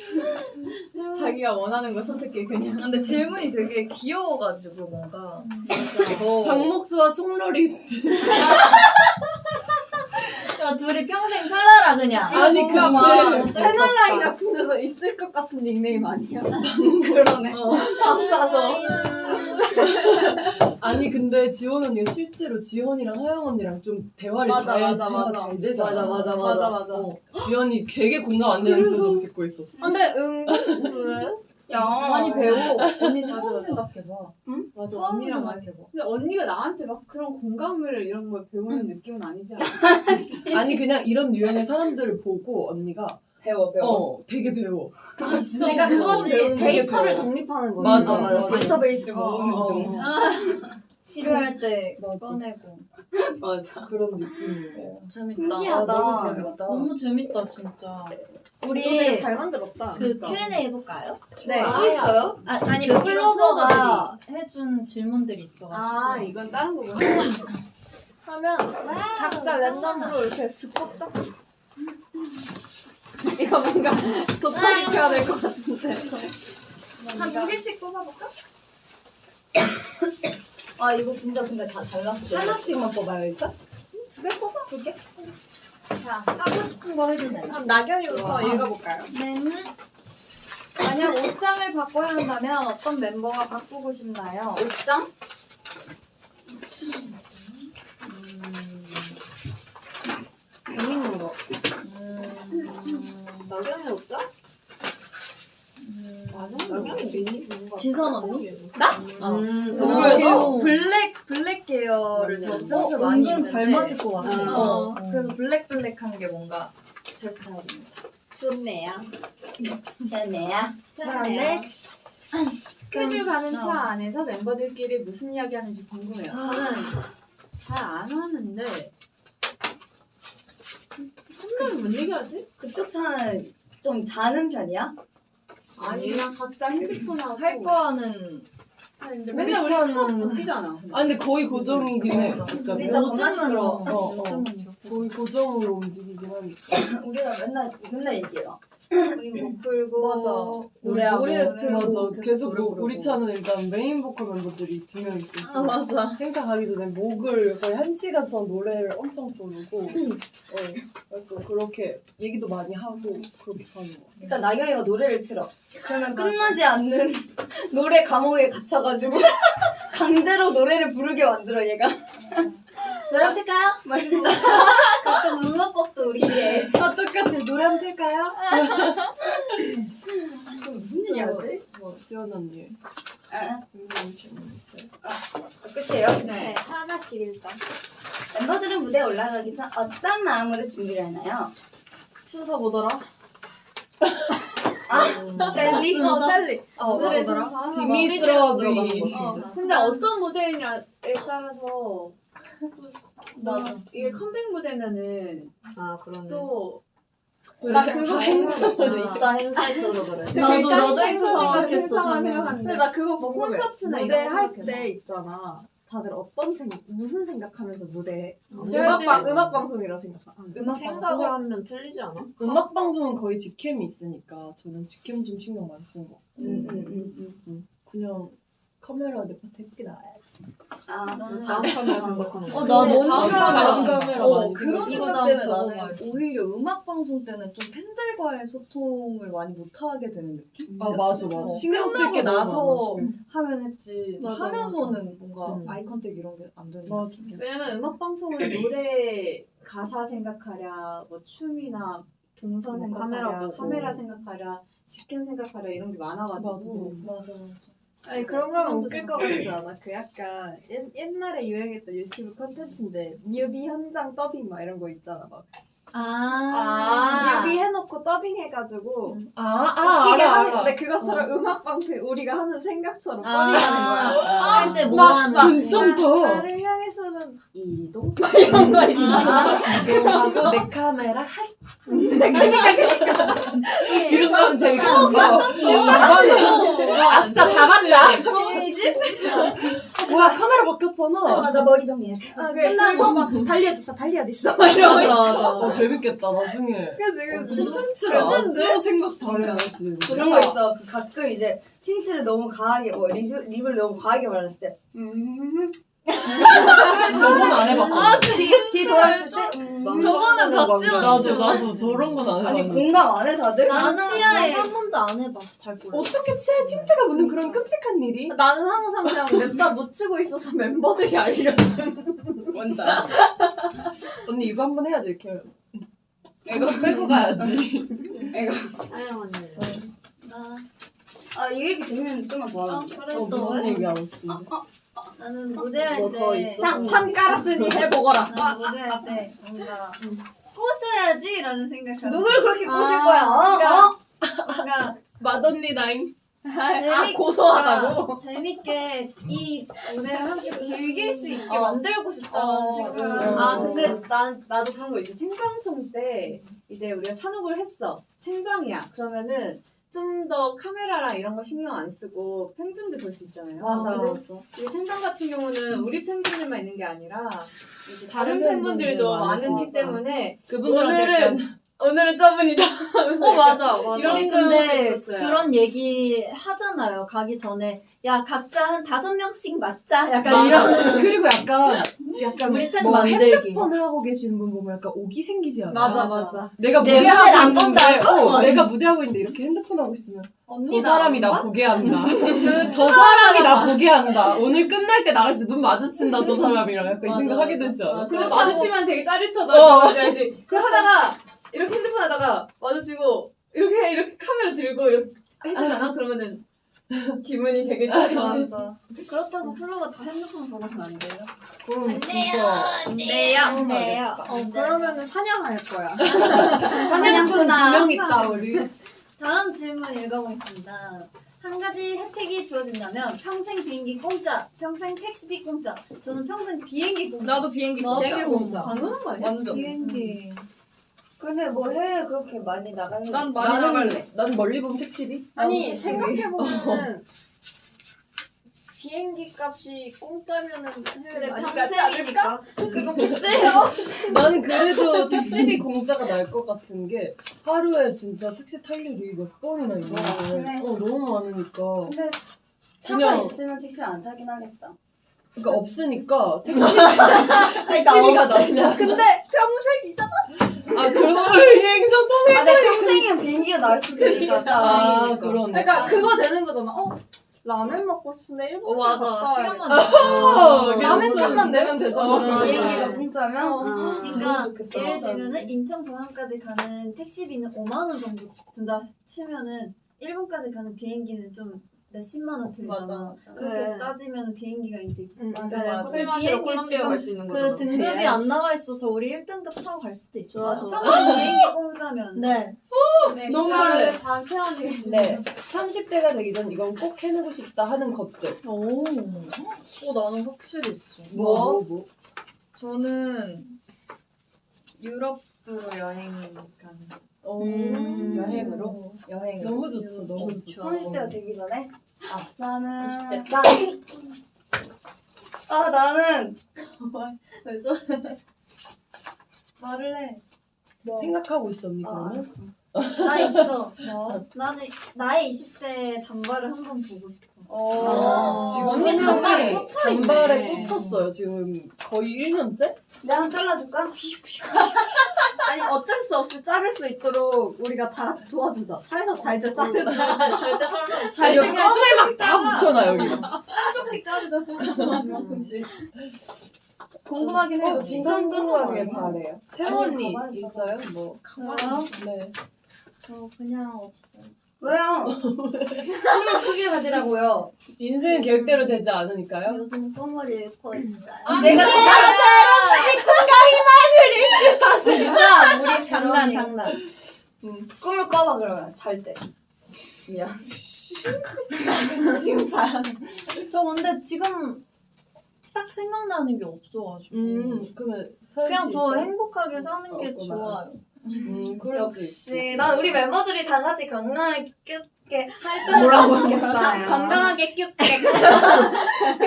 자기가 원하는 거 선택해 그냥. 근데 질문이 되게 귀여워가지고 뭔가 박목수와 송로리스트. 야 둘이 평생 살아라 그냥. 아니 뭔가 근데 막 채널라인 같은 데서 있을 것 같은 닉네임 아니야? 그러네. 앞서서. 아니 근데 지원 언니가 실제로 지원이랑 하영 언니랑 좀 대화를 대화가 잘 되잖아. 맞아. 지원이 되게 공감 안 되는 표정 짓고 있었어. 근데 왜? 야 많이 배워. 언니 처음 생각해봐. 맞아 처음 언니랑 많이 생각해봐. 근데 언니가 나한테 막 그런 공감을 이런 걸 배우는 느낌은 아니지 않아? 아니 그냥 이런 유형의 사람들을 보고 언니가 배워. 되게 배워. 그러니까 그거지. 되게 데이터를 배워. 정립하는 거지. 맞아. 데이터베이스를 모으는 중. 필요할 때 맞아. 꺼내고. 맞아. 그런 느낌이에요. 재밌다. 신기하다. 너무 재밌다. 너무 재밌다 진짜. 이거 우리 되게 잘 만들었다. 그 Q&A 해볼까요? 네. 또 있어요? 아니 그 플로버가 해준 질문들이 있어가지고. 아 이건 다른 거구나. 하면 각자 랜덤으로 이렇게 쓱 뽑자. 이거 뭔가 도착시켜야 될 것 같은데. 한 2개씩 뽑아볼까? 아 이거 진짜 근데 다 달랐어. 하나씩만 뽑아요 일단? 2개 뽑아? 2개? 하고 싶은 거 해도 되나? 그럼 나경이부터 읽어볼까요? 네. 만약 옷장을 바꿔야 한다면 어떤 멤버와 바꾸고 싶나요? 옷장? 재밌는 거. 나경이 없죠? 나경이 미니? 지선 언니? 그래도 블랙 계열을 저는 평소에 많이 은근 입는데 잘 맞을 것 같아. 그래서 블랙하는 게 뭔가 제 스타일입니다. 좋네요. 좋네요. 자, 넥스트. 스케줄 가는 차 안에서 멤버들끼리 무슨 이야기 하는지 궁금해요. 저는 잘 안 하는데 한명이 뭔 얘기하지? 그쪽 차는 좀 자는 편이야? 아니 그냥 각자 핸드폰 하고 할 거는 근데 맨날 우리 차 차는- 바뀌잖아. 아 근데 거의 고정이긴 해. 맞아. 그러니까 우리 차 겁나 시끄러워. 요즘은 이렇게. 거의 고정으로 움직이긴 하니까. 우리가 맨날 얘기해요. 우리 목 풀고 맞아. 노래하고. 노래 틀고 맞아. 계속 노래 우리 부르고. 차는 일단 메인 보컬 멤버들이 2명 있어서 맞아. 행사 가기 전에 목을 거의 1시간 동안 노래를 엄청 부르고 약간 그렇게 얘기도 많이 하고 그렇게 하는 거. 일단 나경이가 노래를 틀어. 그러면 끝나지 않는 노래 감옥에 갇혀가지고 강제로 노래를 부르게 만들어 얘가. 노래 한번 틀까요? 말고 가끔 응원법도 우리 DJ. 똑같아. 노래 한번 틀까요? 무슨 얘기하지? 뭐 지원 언니 아, 준비한 질문 있어요? 끝이에요? 네, 하나씩 일단. 멤버들은 무대에 올라가기 전 어떤 마음으로 준비를 하나요? 순서 뭐더라? 셀리? 셀리. 노래 뭐더라? 순서 하나 비밀스러워 들어가는 이 거지. 근데 어떤 무대냐에 따라서 맞아. 이게 컴백 무대면은 아 그러네. 또 나 그거 있다 행사 있어서 그래. 나도 행사 행사만 생각했어. 방금. 생각하는데 근데 나 그거 뭐 궁금해. 콘서트나 무대 이런 거 할 생각해봐. 때 있잖아. 다들 무슨 생각하면서 무대 무대할 때- 음악 방송이라 생각하. 음악 생각을 하면 틀리지 않아? 음악 방송은 거의 직캠이 있으니까 저는 직캠 좀 신경 많이 쓰는 거. 그냥 카메라 내 파트 예쁘게 나와야지. 아, 다음 카메라 생각하는 거. 나도 다음 다음 카메라 카메라. 많이 그런 이거 생각 다음 때문에 저거 나는 오히려 음악 방송 때는 좀 팬들과의 소통을 많이 못하게 되는 느낌? 아 맞아. 신경 쓸 게 끝나고 나서. 나서 하면 했지 맞아, 하면서는 뭔가 음. 아이 컨택 이런 게 안 되는 맞아. 느낌? 왜냐면 음악 방송은 노래 가사 생각하랴, 뭐 춤이나 동선 뭐 생각하랴, 카메라 카메라, 보고. 생각하랴, 직캠 생각하랴 이런 게 많아가지고 맞아. 아니 그런 거 하면 웃길 것 같지 않아? 그 약간 옛날에 유행했던 유튜브 컨텐츠인데 뮤비 현장 더빙 막 이런 거 있잖아. 막 뮤비 해놓고 더빙해가지고 웃기게 알아. 하는데 그것처럼 음악방 우리가 하는 생각처럼 더빙하는 거야. 할때 뭐 하는 괜찮다. 나를 향해서는 이동? 막 이런 거 있잖아. 이동하고 내 카메라 이런 거 하면 재밌겠는데. 아싸 다 봤다. 뭐야 카메라 바뀌었잖아. 나 머리 정리해. 끝나고 막 달리 어딨어 막 이러고. 재밌겠다 나중에. 콘텐츠를 아주 생각 잘해야지. 그런 거 있어. 그 가끔 이제 틴트를 너무 강하게 립을 너무 강하게 발랐을 때 저건 안 해봤어. 뒤 돌았을 때 저거는 박지원 씨. 나도 저런 건 안 해봤어. 아니 공감 안 해 다들? 나는 치아에 한 번도 안 해봤어. 잘 몰라. 어떻게 치아에 틴트가 묻는 그런 끔찍한 일이? 나는 항상 그냥 냅다 묻히고 있어서 멤버들이 알려준 뭔지 알아? 언니 이거 한번 해야지 이렇게. 이거 빼고 가야지. 아영 언니. 이 얘기 재밌는데 좀만 더 하면 그래 무슨 얘기하고 싶은데? 나는 무대할 뭐 더 때. 있어? 판 깔았으니 해보거라. 나는 무대할 때 뭔가 꼬셔야지라는 생각하고. 누굴 그렇게 꼬실 거야? 뭔가 맏언니 나인. 고소하다고? 재밌게 이 무대를 함께 즐길 수 있게 만들고 싶다는 생각을. 근데 나도 그런 거 있어. 생방송 때 이제 우리가 산옥을 했어. 생방이야. 그러면은 좀 더 카메라랑 이런 거 신경 안 쓰고 팬분들 볼 수 있잖아요. 맞아. 그래서 이 생방 같은 경우는 우리 팬분들만 있는 게 아니라 이제 다른 다른 팬분들도 팬분들 많기 많아서. 때문에 그분들한테 오늘은 저분이다. 맞아. 이런 근데 경우도 있었어요. 그런 얘기 하잖아요. 가기 전에 야 각자 한 5명씩 맞자. 약간 맞아. 이런. 그리고 약간 우리 팬 뭐 만들기. 핸드폰 하고 계시는 분 보면 약간 오기 생기지 않아? 맞아. 내가 내 무대하고 무대를 안 있는데, 본다고? 내가 무대하고 있는데 이렇게 핸드폰 하고 있으면 언니 저 사람이 나 보게 한다. 저 사람이 나 보게 한다. 오늘 끝날 때 나갈 때 눈 마주친다 저 사람이랑 약간 이 맞아, 생각하게 맞아. 되지 않아? 그거 마주치면 되게 짜릿하다. 맞아야지. 그 하다가 이렇게 핸드폰 하다가 마주치고 이렇게 카메라 들고 이렇게 했잖아. 그러면은 기분이 되게 짜릿해. 맞아. 그렇다고 플로가 다 핸드폰 보고 하면 안 돼요? 그럼 진짜 안 돼요. 그러면은 사냥할 거야. 사냥꾼 2명 있다 우리. 다음 질문 읽어보겠습니다. 한 가지 혜택이 주어진다면 평생 비행기 공짜, 평생 택시비 공짜. 저는 평생 비행기 공짜. 나도 비행기 공짜. 당연한 거 아니야? 완전. 비행기. 근데 뭐 해외 그렇게 많이 나갈래? 난 많이 나는 나갈래. 난 멀리 보면 택시비. 아니 생각해보면은 비행기 값이 공짜면은 해외를 많이 가지 않을까? 그렇겠지요. 나는 그래도 택시비 공짜가 날 것 같은 게 하루에 진짜 택시 탈 일이 몇 번이나 있는데 그래. 너무 많으니까. 근데 차가 그냥- 있으면 택시 안 타긴 하겠다. 그러니까 없으니까 택시비가 낫지 않아? 근데 평생이잖아. 그럼 비행선 아, 내 평생이면 비행기가 나을 수도 있겠다. 그러네. 그러니까 그거 되는 거잖아. 라면 먹고 싶은데 일본 맞아. 갔다 시간만 와야겠다. 라면 맞아. 값만 내면 되잖아. 비행기가 공짜면? 그러니까 좋겠다. 예를 들면은 인천공항까지 가는 택시비는 5만 원 정도 든다 치면은 일본까지 가는 비행기는 좀 몇십만 원 들잖아. 그렇게 그래. 따지면 비행기가 이득이지. 맞아. 근데 마시러 비행기 콜롬비아 지금 갈 수 있는 그 거잖아. 등급이 안 나와 있어서 우리 1등급 타고 갈 수도 있어. 좋아. 평생 비행기 공짜면. 네. 너무 설레. 다음 채원이. 네. 30대가 되기 전 이건 꼭 해내고 싶다 하는 것들. 나는 확실히 있어. 뭐? 저는 유럽으로 여행 가는 거. 여행으로? 여행으로. 너무 좋죠, 너무 좋죠. 30대가 되기 전에? 나는 20대. 나는 왜 저래? 말을 해. 생각하고 있어, 언니, 그러면? 나 있어. 나는 나의 20대 단발을 한번 보고 싶어. 지금 언니 단발에 단발에 꽂혔어요, 지금 거의 1년째? 내가 한번 잘라줄까? 아니 어쩔 수 없이 자를 수 있도록 우리가 다 같이 도와주자. 살살 잘들 자르자. 절대 잘라. 잘 여기 되게 껌을 막 다 붙여놔, 여기. 조금씩 자르자. 조금씩. 궁금하긴 해요. 진짜 궁금하게 바래요. 세원 언니 가만히 있어. 있어요? 뭐. 가만히 네. 저 그냥 없어요. 왜요? 꿈을 크게 가지라고요. 인생은 계획대로 되지 않으니까요. 요즘 꿈을 잃고 있어요. 내가 누가 우리 장난 장난. 꿈을 꿔봐 그러면 잘 때. 지금 잘. 저 근데 지금 딱 생각나는 게 없어가지고. 그러면 그냥 저 행복하게 사는 게 없구나. 좋아요. 그럴 수 역시 난 우리 멤버들이 다 같이 건강하게 껴게 활동을 좋겠어요. 건강하게 큐게.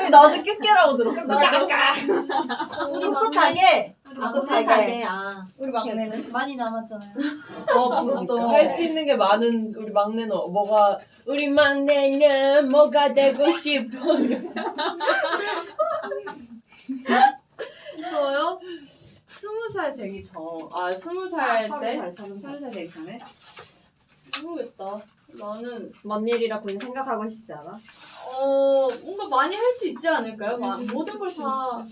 나도 큐케라고 들었어. 우리 꿋꿋하게. 꿋꿋하게. 우리 막내는 많이 남았잖아요. 부럽다. 할 수 있는 게 많은 우리 막내는 뭐가 우리 막내는 뭐가 되고 싶어. 저요? 20살 되기 전, 20살 때? 30살 되기 전에? 모르겠다. 나는, 먼 일이라 굳이 생각하고 싶지 않아? 뭔가 많이 할 수 있지 않을까요? 모든 걸 다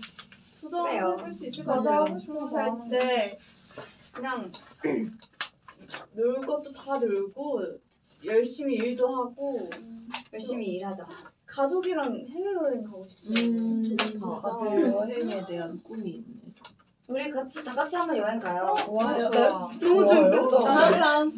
도전할 수 있을 것 같아요. 20살 때, 그냥, 놀 것도 다 놀고, 열심히 일도 하고, 열심히 일하자. 가족이랑 해외여행 가고 싶어요. 다들 여행에 대한 꿈이 있네. 우리 다 같이 한번 여행 가요. 좋아요. 너무 재밌겠다. 항상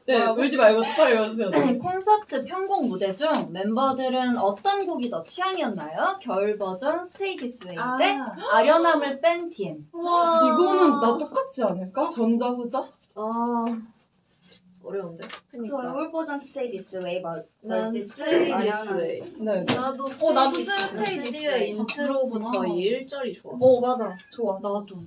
네, 울지 말고 똑바로 읽어주세요. 콘서트 편곡 무대 중 멤버들은 어떤 곡이 더 취향이었나요? 겨울 버전 Stay This Way 대 아련함을 뺀 DM. 이거는 나 똑같지 않을까? 전자 후자? 어려운데? 겨울 버전 Stay This Way 난 vs Stay This 아련한. Way. 네. 나도 스테이디의 인트로부터 1절이 좋았어. 맞아. 좋아. 나도. 저도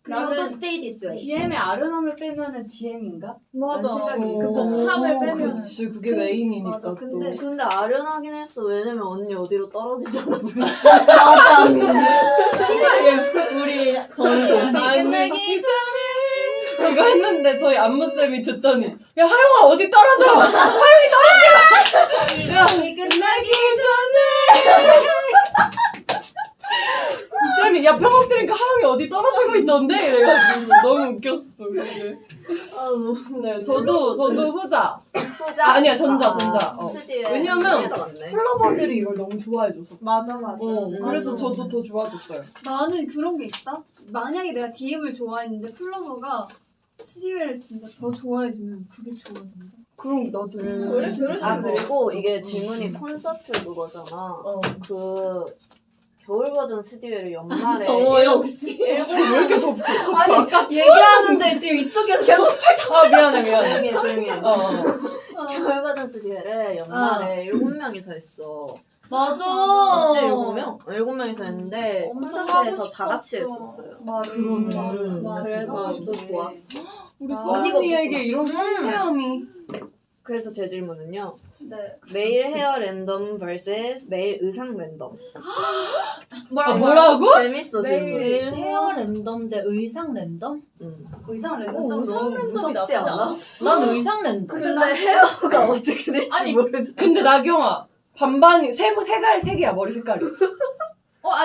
나는 Stay This Way. DM의 아련함을 빼면은 DM인가? 맞아. 생각이 그 있어. 벅참을 빼면. 그치, 그게 메인이니까 맞아. 또. 근데 아련하긴 했어. 왜냐면 언니 어디로 떨어지잖아. 맞아. 우리 저희 끝내기 이거 했는데 저희 안무쌤이 듣더니 야 하영아 어디 떨어져! 이름이 끝나기 쌤이 야 편곡 들으니까 하영이 어디 떨어지고 있던데? 이래가지고 너무 웃겼어. 그게. 네, 저도 후자. 아니야 전자. 왜냐면 플러버들이 이걸 너무 좋아해줘서. 맞아. 그래서 저도 더 좋아졌어요. 나는 그런 게 있다. 만약에 내가 DM을 좋아했는데 플러버가 스티벨을 진짜 더 좋아해주면 그게 좋아진다. 그럼 나도. 그리고 이게 질문이 콘서트 그거잖아. 그 겨울 버전 스디웨를 연말에 역시. 왜 이렇게 덥지? 얘기하는데 지금 이쪽에서 계속 미안해. 조용히 해. 겨울 버전 스디웨를 연말에 7명이서 했어. 맞아. 맞지? 7명? 7명이서 했는데 엄청 콘서트에서 하고 다 같이 싶었어. 했었어요. 그러네. 그래서 또 좋았어. 우리 소은이에게 이런 섬세함이. 그래서 제 질문은요. 네. 매일 헤어 랜덤 vs 매일 의상 랜덤. 뭐라고? 재밌어 질문. 매일 헤어 랜덤 대 의상 랜덤? 의상 랜덤 좀 의상 너무 랜덤이 무섭지 않아? 난 의상 랜덤. 근데 헤어가 어떻게 될지 모르죠. 근데 나경아 반반이 색깔 3개야 머리 색깔이.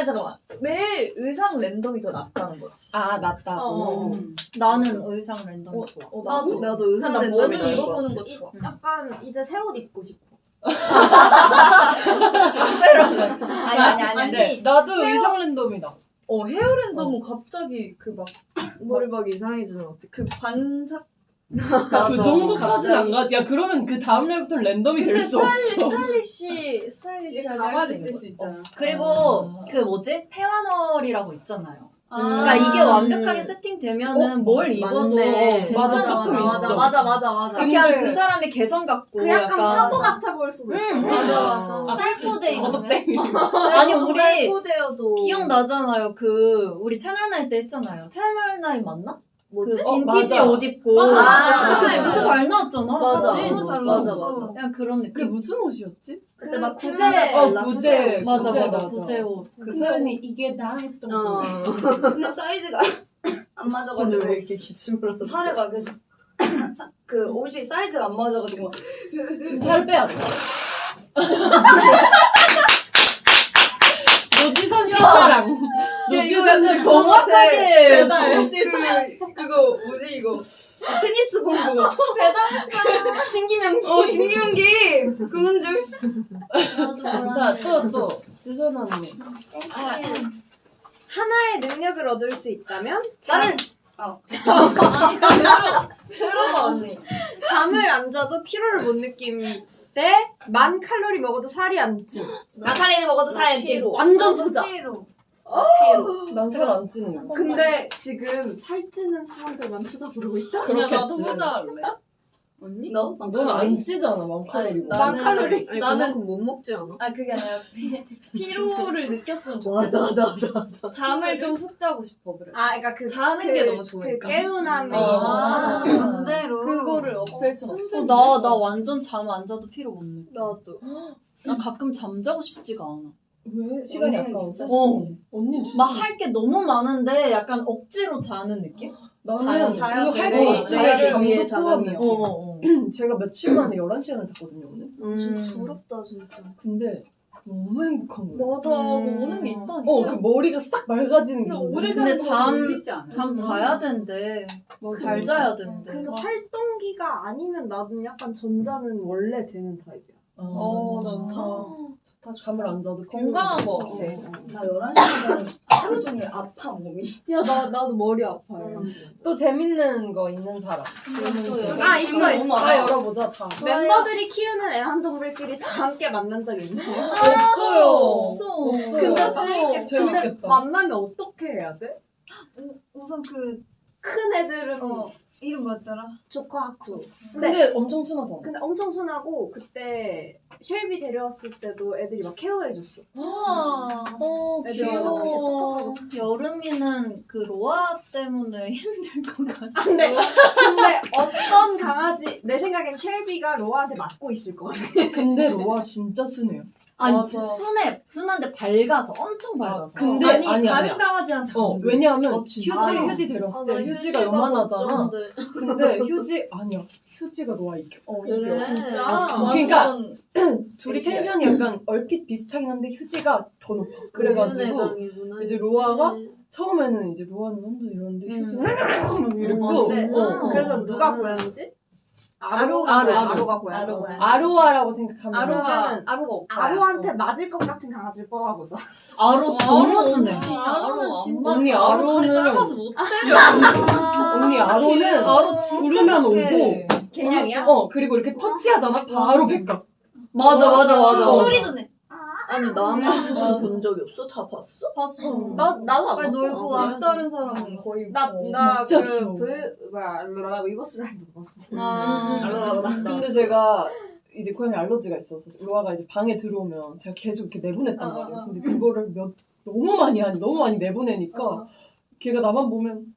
잠깐만. 매일 의상 랜덤이 더 낫다는 거지. 낫다고. 나는 의상 랜덤이 좋아. 나도 의상 나 랜덤이 뭐든 나은 것 입어보는 같아. 거 좋아. 약간 이제 새 옷 입고 싶어. 아니. 나도 의상 랜덤이다. 헤어 랜덤은 갑자기 그 막 머리박이 이상해지면 어떡해. 그 반삭 그 정도까지는 안 가. 야 그러면 그 다음 날부터 랜덤이 될 수 없어. 스타일리시하게 가발 할수 있을 수 있잖아. 그리고 그 뭐지? 페어널이라고 있잖아요. 그러니까 이게 완벽하게 세팅되면은 뭘 입어도 맞네. 맞아, 괜찮아. 조금 있어. 맞아. 그냥 그 사람의 개성 같고 그 약간 화보 같아 보일 수도 있고. 맞아. 쌀포대 버적땡이. 아니 우리 쌀포대여도 기억나잖아요. 그 우리 채널9 때 했잖아요. 채널9 맞나? 뭐지? 그 빈티지 맞아. 옷 입고 맞아. 근데 그 진짜 잘 나왔잖아. 맞아. 사진. 너무 잘 맞아, 나왔어. 맞아. 그냥 그런 느낌. 그게 무슨 옷이었지? 그때 막 구제 구제. 맞아. 구제 옷. 그 소연이 이게 나 했던 거. 근데 사이즈가 안 맞아가지고 왜 이렇게 기침을 하지? 사례가 계속 그 옷이 사이즈가 안 맞아가지고 살 빼야 돼. 노지선 씨사랑. 이거 정확하게 그거 뭐지 이거 테니스 공부. 진기명기. 진기명기. 그건 줄. 자, 또 지선 언니. 하나의 능력을 얻을 수 있다면 나는 들어봐 언니. 잠을 안 자도 피로를 못 느낌 때 10,000칼로리 먹어도 살이 안 찜. 나탈리를 먹어도 살지. 완전 소자. 난 살 안 찌는 거. 근데 지금 살찌는 사람들만 투자 부르고 있다? 그냥 나도 그렇겠지. 후자 할래. 언니? 너? 넌 안 찌잖아, 10,000칼로리. 나는- 10,000칼로리. 아니, 나는- 그만큼 못 먹지 않아? 아 그게 아니라 피로를 느꼈으면 좋겠어. 잠을 좀 푹 자고 싶어 그래. 아, 그러니까 그 자는 게 너무 좋으니까. 그 개운함이 아, 반대로. 그거를 없앨 순 없어. 나 완전 잠 안 자도 피로 못 느껴. 나도. 나 가끔 잠자고 싶지가 않아. 왜? 시간이 언니는 아까워서? 진짜 언니 진짜. 막 할 게 너무 많은데 약간 억지로 자는 느낌? 나는 자야 그거 돼. 할수 네. 있지. 자야를 위해 잠도 포함이야. 어. 제가 며칠 만에 11시간을 잤거든요, 오늘. 진짜 부럽다 진짜. 근데 너무 행복한 거야. 맞아. 오는 게 있다니까. 그 머리가 싹 맑아지는 게 있는데. 오래 근데 자는 거 울리지 않아? 잠 자야 된대. 잘 자야 된대. 그 활동기가 아니면 나는 약간 전자는 원래 되는 타입이야. 좋다. 잠을 안 자도 건강한 거 같아. 나 11시간 하루 종일 아파 몸이. 야, 나도 머리 아파요. 또 재밌는 거 있는 사람. 질문 아, 있어. 다 열어보자, 다. 멤버들이 키우는 애완동물끼리 다 함께 만난 적 있나요? 없어요. 없어. 근데 재밌겠다. 재밌겠다. 만나면 어떻게 해야 돼? 우선 그 큰 애들은 이름 뭐였더라? 조카하쿠. 근데 엄청 순하잖아. 근데 엄청 순하고 그때 쉘비 데려왔을 때도 애들이 막 케어해줬어. 애들이 막 이렇게 톡톡하고 여름이는 그 로아 때문에 힘들 것 같아. 근데 어떤 강아지 내 생각엔 쉘비가 로아한테 맞고 있을 것 같아. 근데 로아 진짜 순해요. 아니 맞아. 순한데 밝아서 엄청 밝아서. 근데 아니, 아니야. 다른 강아지한테 안 그래. 왜냐하면 진짜? 휴지 데려왔을 때 휴지가 요만하잖아. 근데 휴지 아니야. 휴지가 로아 이겨. 그래. 진짜. 그러니까 완전 둘이 텐션이 약간 얼핏 비슷하긴 한데 휴지가 더 높아. 그래가지고 이제 로아가 처음에는 이제 로아는 완전 이러는데 휴지는 막 이러고 근데 그래서 누가 고양이지? 아로가 고양이. 아로아라고 생각하면 아로가 오빠. 아로한테 맞을 것 같은 강아지를 뽑아보자. 아로 너무 순해. 아로는 진짜 언니 다리 아로는 짧아서 못 언니 아로는 아로 진짜 부르면 착해. 오고 개냥이야? 그리고 이렇게 터치하잖아 바로 못 맞아. 소리도 내. 아니 나만 본 적이 없어? 다 봤어? 봤어. 나도 안 빨리 봤어. 놀고 집 와. 다른 사람은 거의 진짜 귀여워. 위버스 라이브 봤어. 근데 제가 이제 고양이 알러지가 있어서 로아가 이제 방에 들어오면 제가 계속 이렇게 내보냈단 말이에요. 근데 그거를 너무 많이 내보내니까 걔가 나만 보면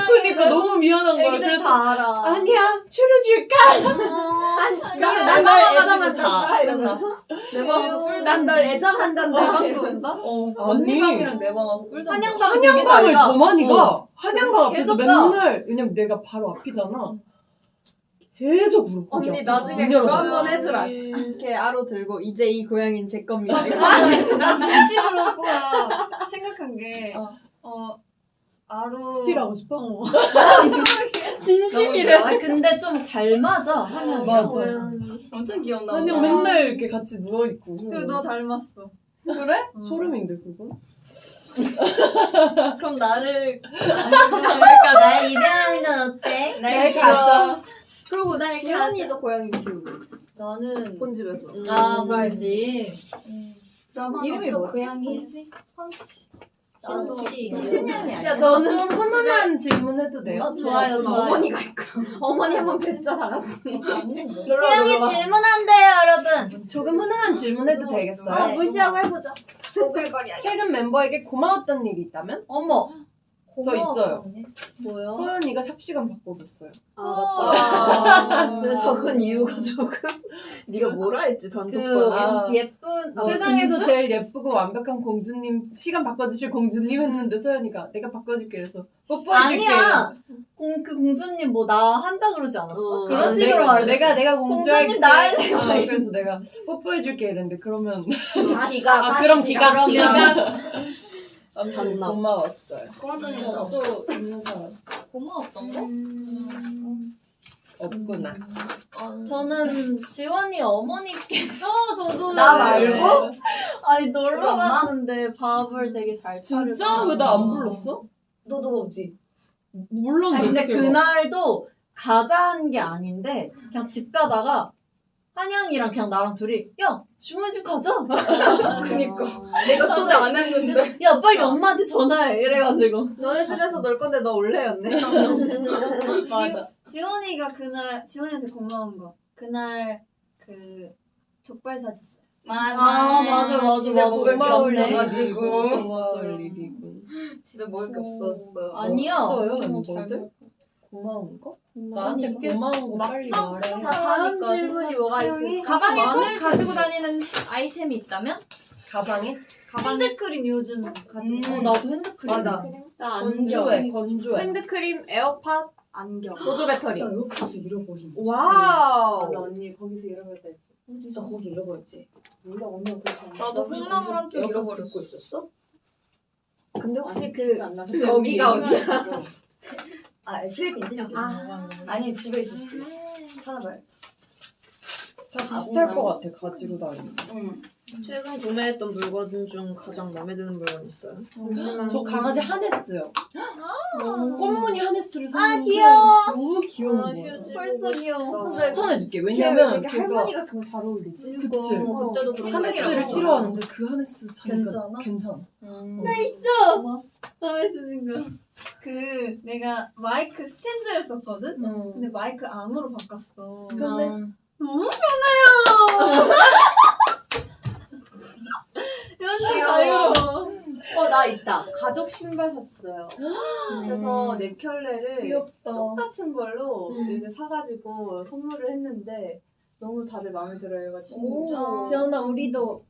그러니까 너무 미안한 거야. 애기들 그래서 다 알아. 아니야 추려줄까? 난 널 애정한다 이러면서 내 방에서 꿀 난널 애정한단다. 방도 온다? 언니 방이랑 내 방 와서 꿀 잔다. 한양방을 더 많이 가. 한양방 앞에서 계속 가. 맨날 왜냐면 내가 바로 앞이잖아. 계속 울어. 거기 언니 앞에서. 나중에 문 그거 열어놔. 한번 해주라. 이렇게 아로 들고 이제 이 고양이는 제 겁니다. 나 진심으로 꾸야 생각한 게 아로 스틸하고 싶어? 진심이래. 아, 근데 좀 잘 맞아. 한양 맞아. 엄청 귀엽나 보다. 한양 맨날 이렇게 같이 누워있고. 그리고 너 닮았어. 소름인데 그거? 그럼 나를 그러니까 날 입양하는 건 어때? 날 가져. 그리고 지연이도 고양이 키우고 나는 본집에서. 아, 그렇지. 나만 이름이 없어 뭐지? 고양이. 나도. 스승냥이 아니야? 야 저는 좀 훈훈한 질문해도 돼요? 좋아요. 어머니가 있고. 어머니 한번 뵙자 다 같이. 태영이 질문한대요, 여러분. 조금 훈훈한 질문해도 되겠어요? 네. 무시하고 해보자. 오글거리 아니야. 최근 멤버에게 고마웠던 일이 있다면? 어머. 저 있어요. 뭐요? 서연이가 샵 시간 바꿔줬어요. 근데 바꾼 이유가 조금 네가 뭐라 했지 그 단톡방에? 예쁜 세상에서 제일 예쁘고 완벽한 공주님 시간 바꿔주실 공주님 했는데 서연이가 내가 바꿔줄게 그래서 뽀뽀해줄게. 아니야. 그 공주님 뭐 나 한다 그러지 않았어? 그런 아, 식으로 말했어. 내가 공주할게. 공주님 나 할래. 그래서 내가 뽀뽀해줄게 이랬는데 그러면 기가 그럼 기가 아무튼 반납. 고마웠어요. 고맙다니까. 또 있는 사람 고마웠던 거? 없구나. 저는 지원이 어머니께 저도 나 말고? 아니 놀러 우리 엄마? 갔는데 밥을 되게 잘 차려서 진짜? 왜 나 안 불렀어? 너도 먹지? 몰랐는데. 아니 근데 어떡해, 봐. 그날도 가자 한 게 아닌데 그냥 집 가다가 한양이랑 그냥 나랑 둘이 야 주말 집 가자 그니까. 내가 초대 안 했는데. 야 빨리 엄마한테 전화해 이래가지고 너네 집에서 놀 건데 너 올래였네. 맞아. 지원이가 그날 지원이한테 고마운 거 그날 그 족발 사줬어요. 맞아 집에 먹을 게 고마울래. 없어가지고. 고마울 일이군. 집에 먹을 게 없었어. 아니야 없어요, 엄청 잘 멤버들? 먹어. 고마운 거? 나한테 나한테 고마운 거 빨리 말해. 다음 질문이 뭐가 있을까? 가방에 꼭 가지고 다니는 아이템이 있다면? 가방에? 핸드크림 요즘 가지고 나도 핸드크림 맞아. 나 건조해, 건조해. 핸드크림, 에어팟, 안경. 보조 배터리. 나 여기서 잃어버린 거지. 와우. 나 언니 거기서 잃어버렸다 했지. 나 거기 잃어버렸지. 몰라 언니가 그렇게 안 나도 콩나물 한쪽 에어팟 잃어버렸어. 듣고 있었어? 근데 혹시 아니, 그 기억이 안 나서. 여기가 어디야? 아, 필리핀. 아니면 집에 있을 수도 있어. 찾아봐야겠다. 다 비슷할 것 같아, 가지고 다니는. 응. 최근 구매했던 물건 중 가장 마음에 드는 물건 있어요? 저 강아지 하네스요. 꽃무늬 하네스를 샀는데 귀여워. 너무 귀여운 거야. 벌써 귀여워 추천해줄게. 왜 왜냐면 이렇게 할머니 같은 거 잘 어울리지? 그치. 그때도 그런 거 하네스를 있었어. 싫어하는데 그 하네스 자기가 괜찮아? 괜찮아. 마음에 드는 거. 그 내가 마이크 스탠드를 썼거든. 응. 근데 마이크 암으로 바꿨어. 근데 너무 편해요. 완전 자유로워. 나 있다. 가족 신발 샀어요. 그래서 네 켤레를 귀엽다. 똑같은 걸로 이제 사가지고 선물을 했는데 너무 다들 마음에 들어요. 진짜. 지연아 우리도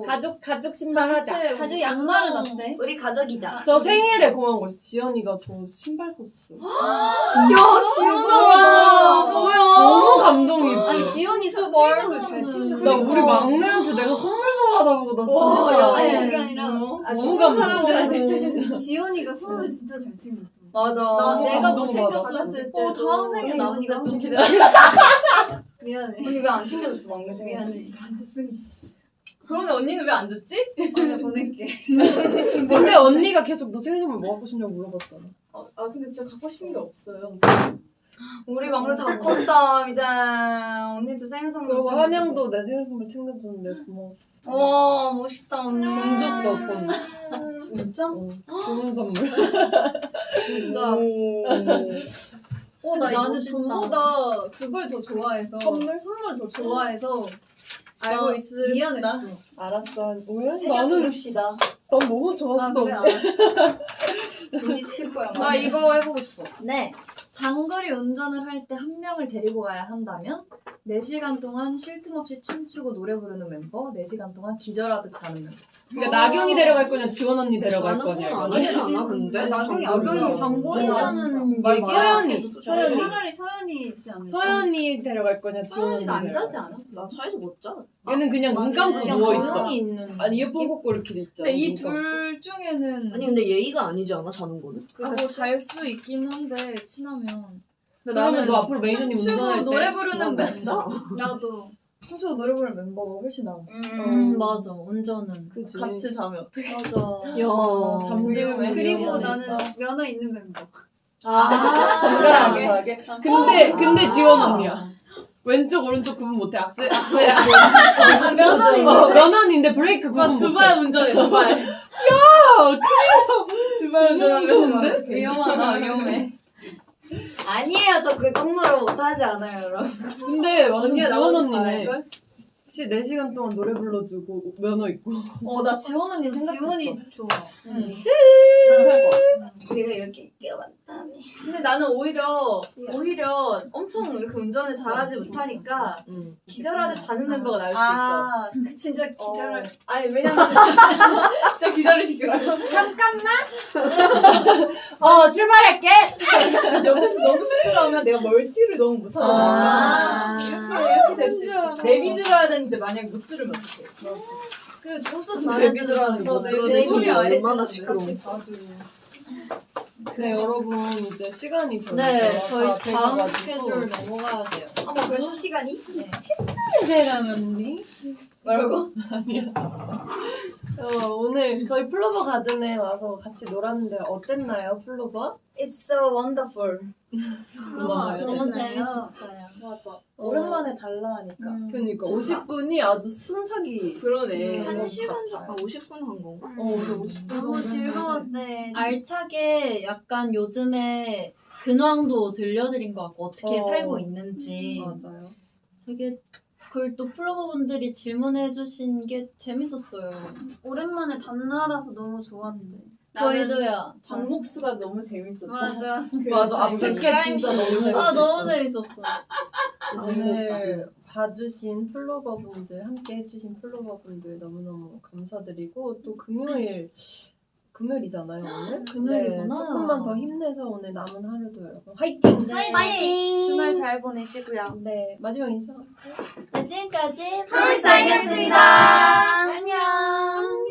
가족 신발 하자. 가족 양말은 어때? 우리 가족이자. 저 생일에 고마운 거 있어. 지연이가 저 신발 사줬어요. 야 지원아 뭐야? 너무 감동이. 아니 지원이 생일을 잘 챙겨. 나 우리 막내한테 내가 선물도 받아보고 나 진짜. 아니 그게 아니라 너무 감동. 지원이가 선물 진짜 잘 챙겼어. 맞아. 내가 뭐 너무 챙겨줬을 때 다음 생일 지원이가 좀 기다려. 미안해. 언니 왜 안 챙겨줬어, 막내 생일? 미안해. 그런데 언니는 왜 안 줬지? 내가 보낼게. 근데 언니가 계속 너 생일 선물 뭐 갖고 싶냐고 물어봤잖아. 근데 진짜 갖고 싶은 게 없어요. 우리 막내 다 컸다, 이제. 언니도 생일 선물. 그리고 챙겨주고. 한양도 내 생일 선물 챙겨줬는데 고마웠어. 와, 멋있다, 언니. 돈 줬어, 돈. 진짜? 좋은 선물. 진짜. 근데 이거 나는 싫다. 돈보다 그걸 더 좋아해서 선물? 선물을 더 좋아해서 알고 나 있을 미안했어. 알았어. 왜? 새겨 나는 부릅시다 난 너무 좋았어. 그래 알아. 돈이 칠 거야. 나 이거 해보고 싶어. 네 장거리 운전을 할 때 한 명을 데리고 가야 한다면 4시간 동안 쉴 틈 없이 춤추고 노래 부르는 멤버, 4시간 동안 기절하듯 자는 멤버. 그러니까 나경이 데려갈 거냐, 지원 언니 데려갈 나는 거냐. 건 이거는. 아니지 않아, 근데? 나경이 나경이 아니잖아. 장거리라는 맞아. 얘기야. 서연이. 서연이. 차라리 서연이지 않을까? 서연이 데려갈 거냐, 지원 언니 서연이는 안 데려갈 자지 거냐. 않아? 나 차에서 못 자. 얘는 그냥 눈 감고 그냥 누워있어. 조용히 있는 아니 이어폰 꽂고 이렇게 돼 있잖아. 근데 이 눈 감고. 둘 중에는 아니 근데 예의가 아니지 않아, 자는 거는? 잘 수 있긴 한데 친하면. 근데 그러면 나는 너 앞으로 메이저님 춤추고 운전할 때 노래 부르는 난 멤버. 나도 춤추고 노래 부르는 멤버가 훨씬 나아. 맞아 운전은 그지. 같이 자면 어떡해? 맞아 야. 잠들면 그리고 위험하니까. 나는 면허 있는 멤버. 불안하게. 근데 지원 언니야. 왼쪽 오른쪽 구분 못해. 악셀 면허인데 브레이크 구분 못해. 두발 운전해, 두발. 두발 운전하면 위험하다, 위험해. 아니에요, 저 그 정도로 못하지 않아요, 여러분. 근데 완전 언니가 지원 나보다 언니네. 잘할걸? 4시간 동안 노래 불러주고 면허 있고. 나 지원 언니 생각했어. 지원이 좋아. 난살것 같아. 우리가 이렇게 깨웠다니. 근데 나는 오히려 엄청 이렇게 운전을 잘하지 못하니까 응. 기절하듯 자는 멤버가 나을 수도 있어. 그 진짜 기절을. 아니 왜냐면 진짜 기절을 시키라고. 잠깐만. 출발할게. 옆에서 너무 시끄러우면 내가 멀티를 너무 못하잖아. 이렇게 될 수도 있어. 내비 들어야 되는데 만약에 못 들으면 어떡해. 그리고 접수 애기들하는 거 내 소리 소리 얼마나 시끄러워. 같이 봐주고. 네, 여러분 이제 시간이 저희가 네, 다 저희 다음 돼가지고. 스케줄 넘어가야 돼요. 어머 벌써 시간이? 세라면니? 뭐라고? 오늘 저희 플로버 가든에 와서 같이 놀았는데 어땠나요, 플로버? It's so wonderful. 고마워요. 너무 재밌어요. 재밌었어요. 맞아. 오랜만에 달라 하니까. 그러니까 50분이 아주 순삭이 그러네. 음. 1시간 정도 50분 한 건가? 저 50분 너무 즐거웠대. 알차게 약간 요즘에 근황도 들려드린 것 같고 어떻게 살고 있는지 맞아요. 되게 그걸 또 플로버분들이 질문해주신 게 재밌었어요. 오랜만에 단나라서 너무 좋았대. 저희도요. 정목수가 너무 재밌었다. 맞아. 맞아, 앞색해 진짜 너무 재밌었어. 아 너무 재밌었어. 오늘 봐주신 플로버분들, 함께 해주신 플로버분들 너무너무 감사드리고 또 금요일이잖아요 오늘. 금요일이구나. 네, 조금만 더 힘내서 오늘 남은 하루도 여러분 화이팅! 파이팅! 주말 잘 보내시고요. 네, 마지막 인사. 네, 지금까지 프로미스아이였습니다. 안녕.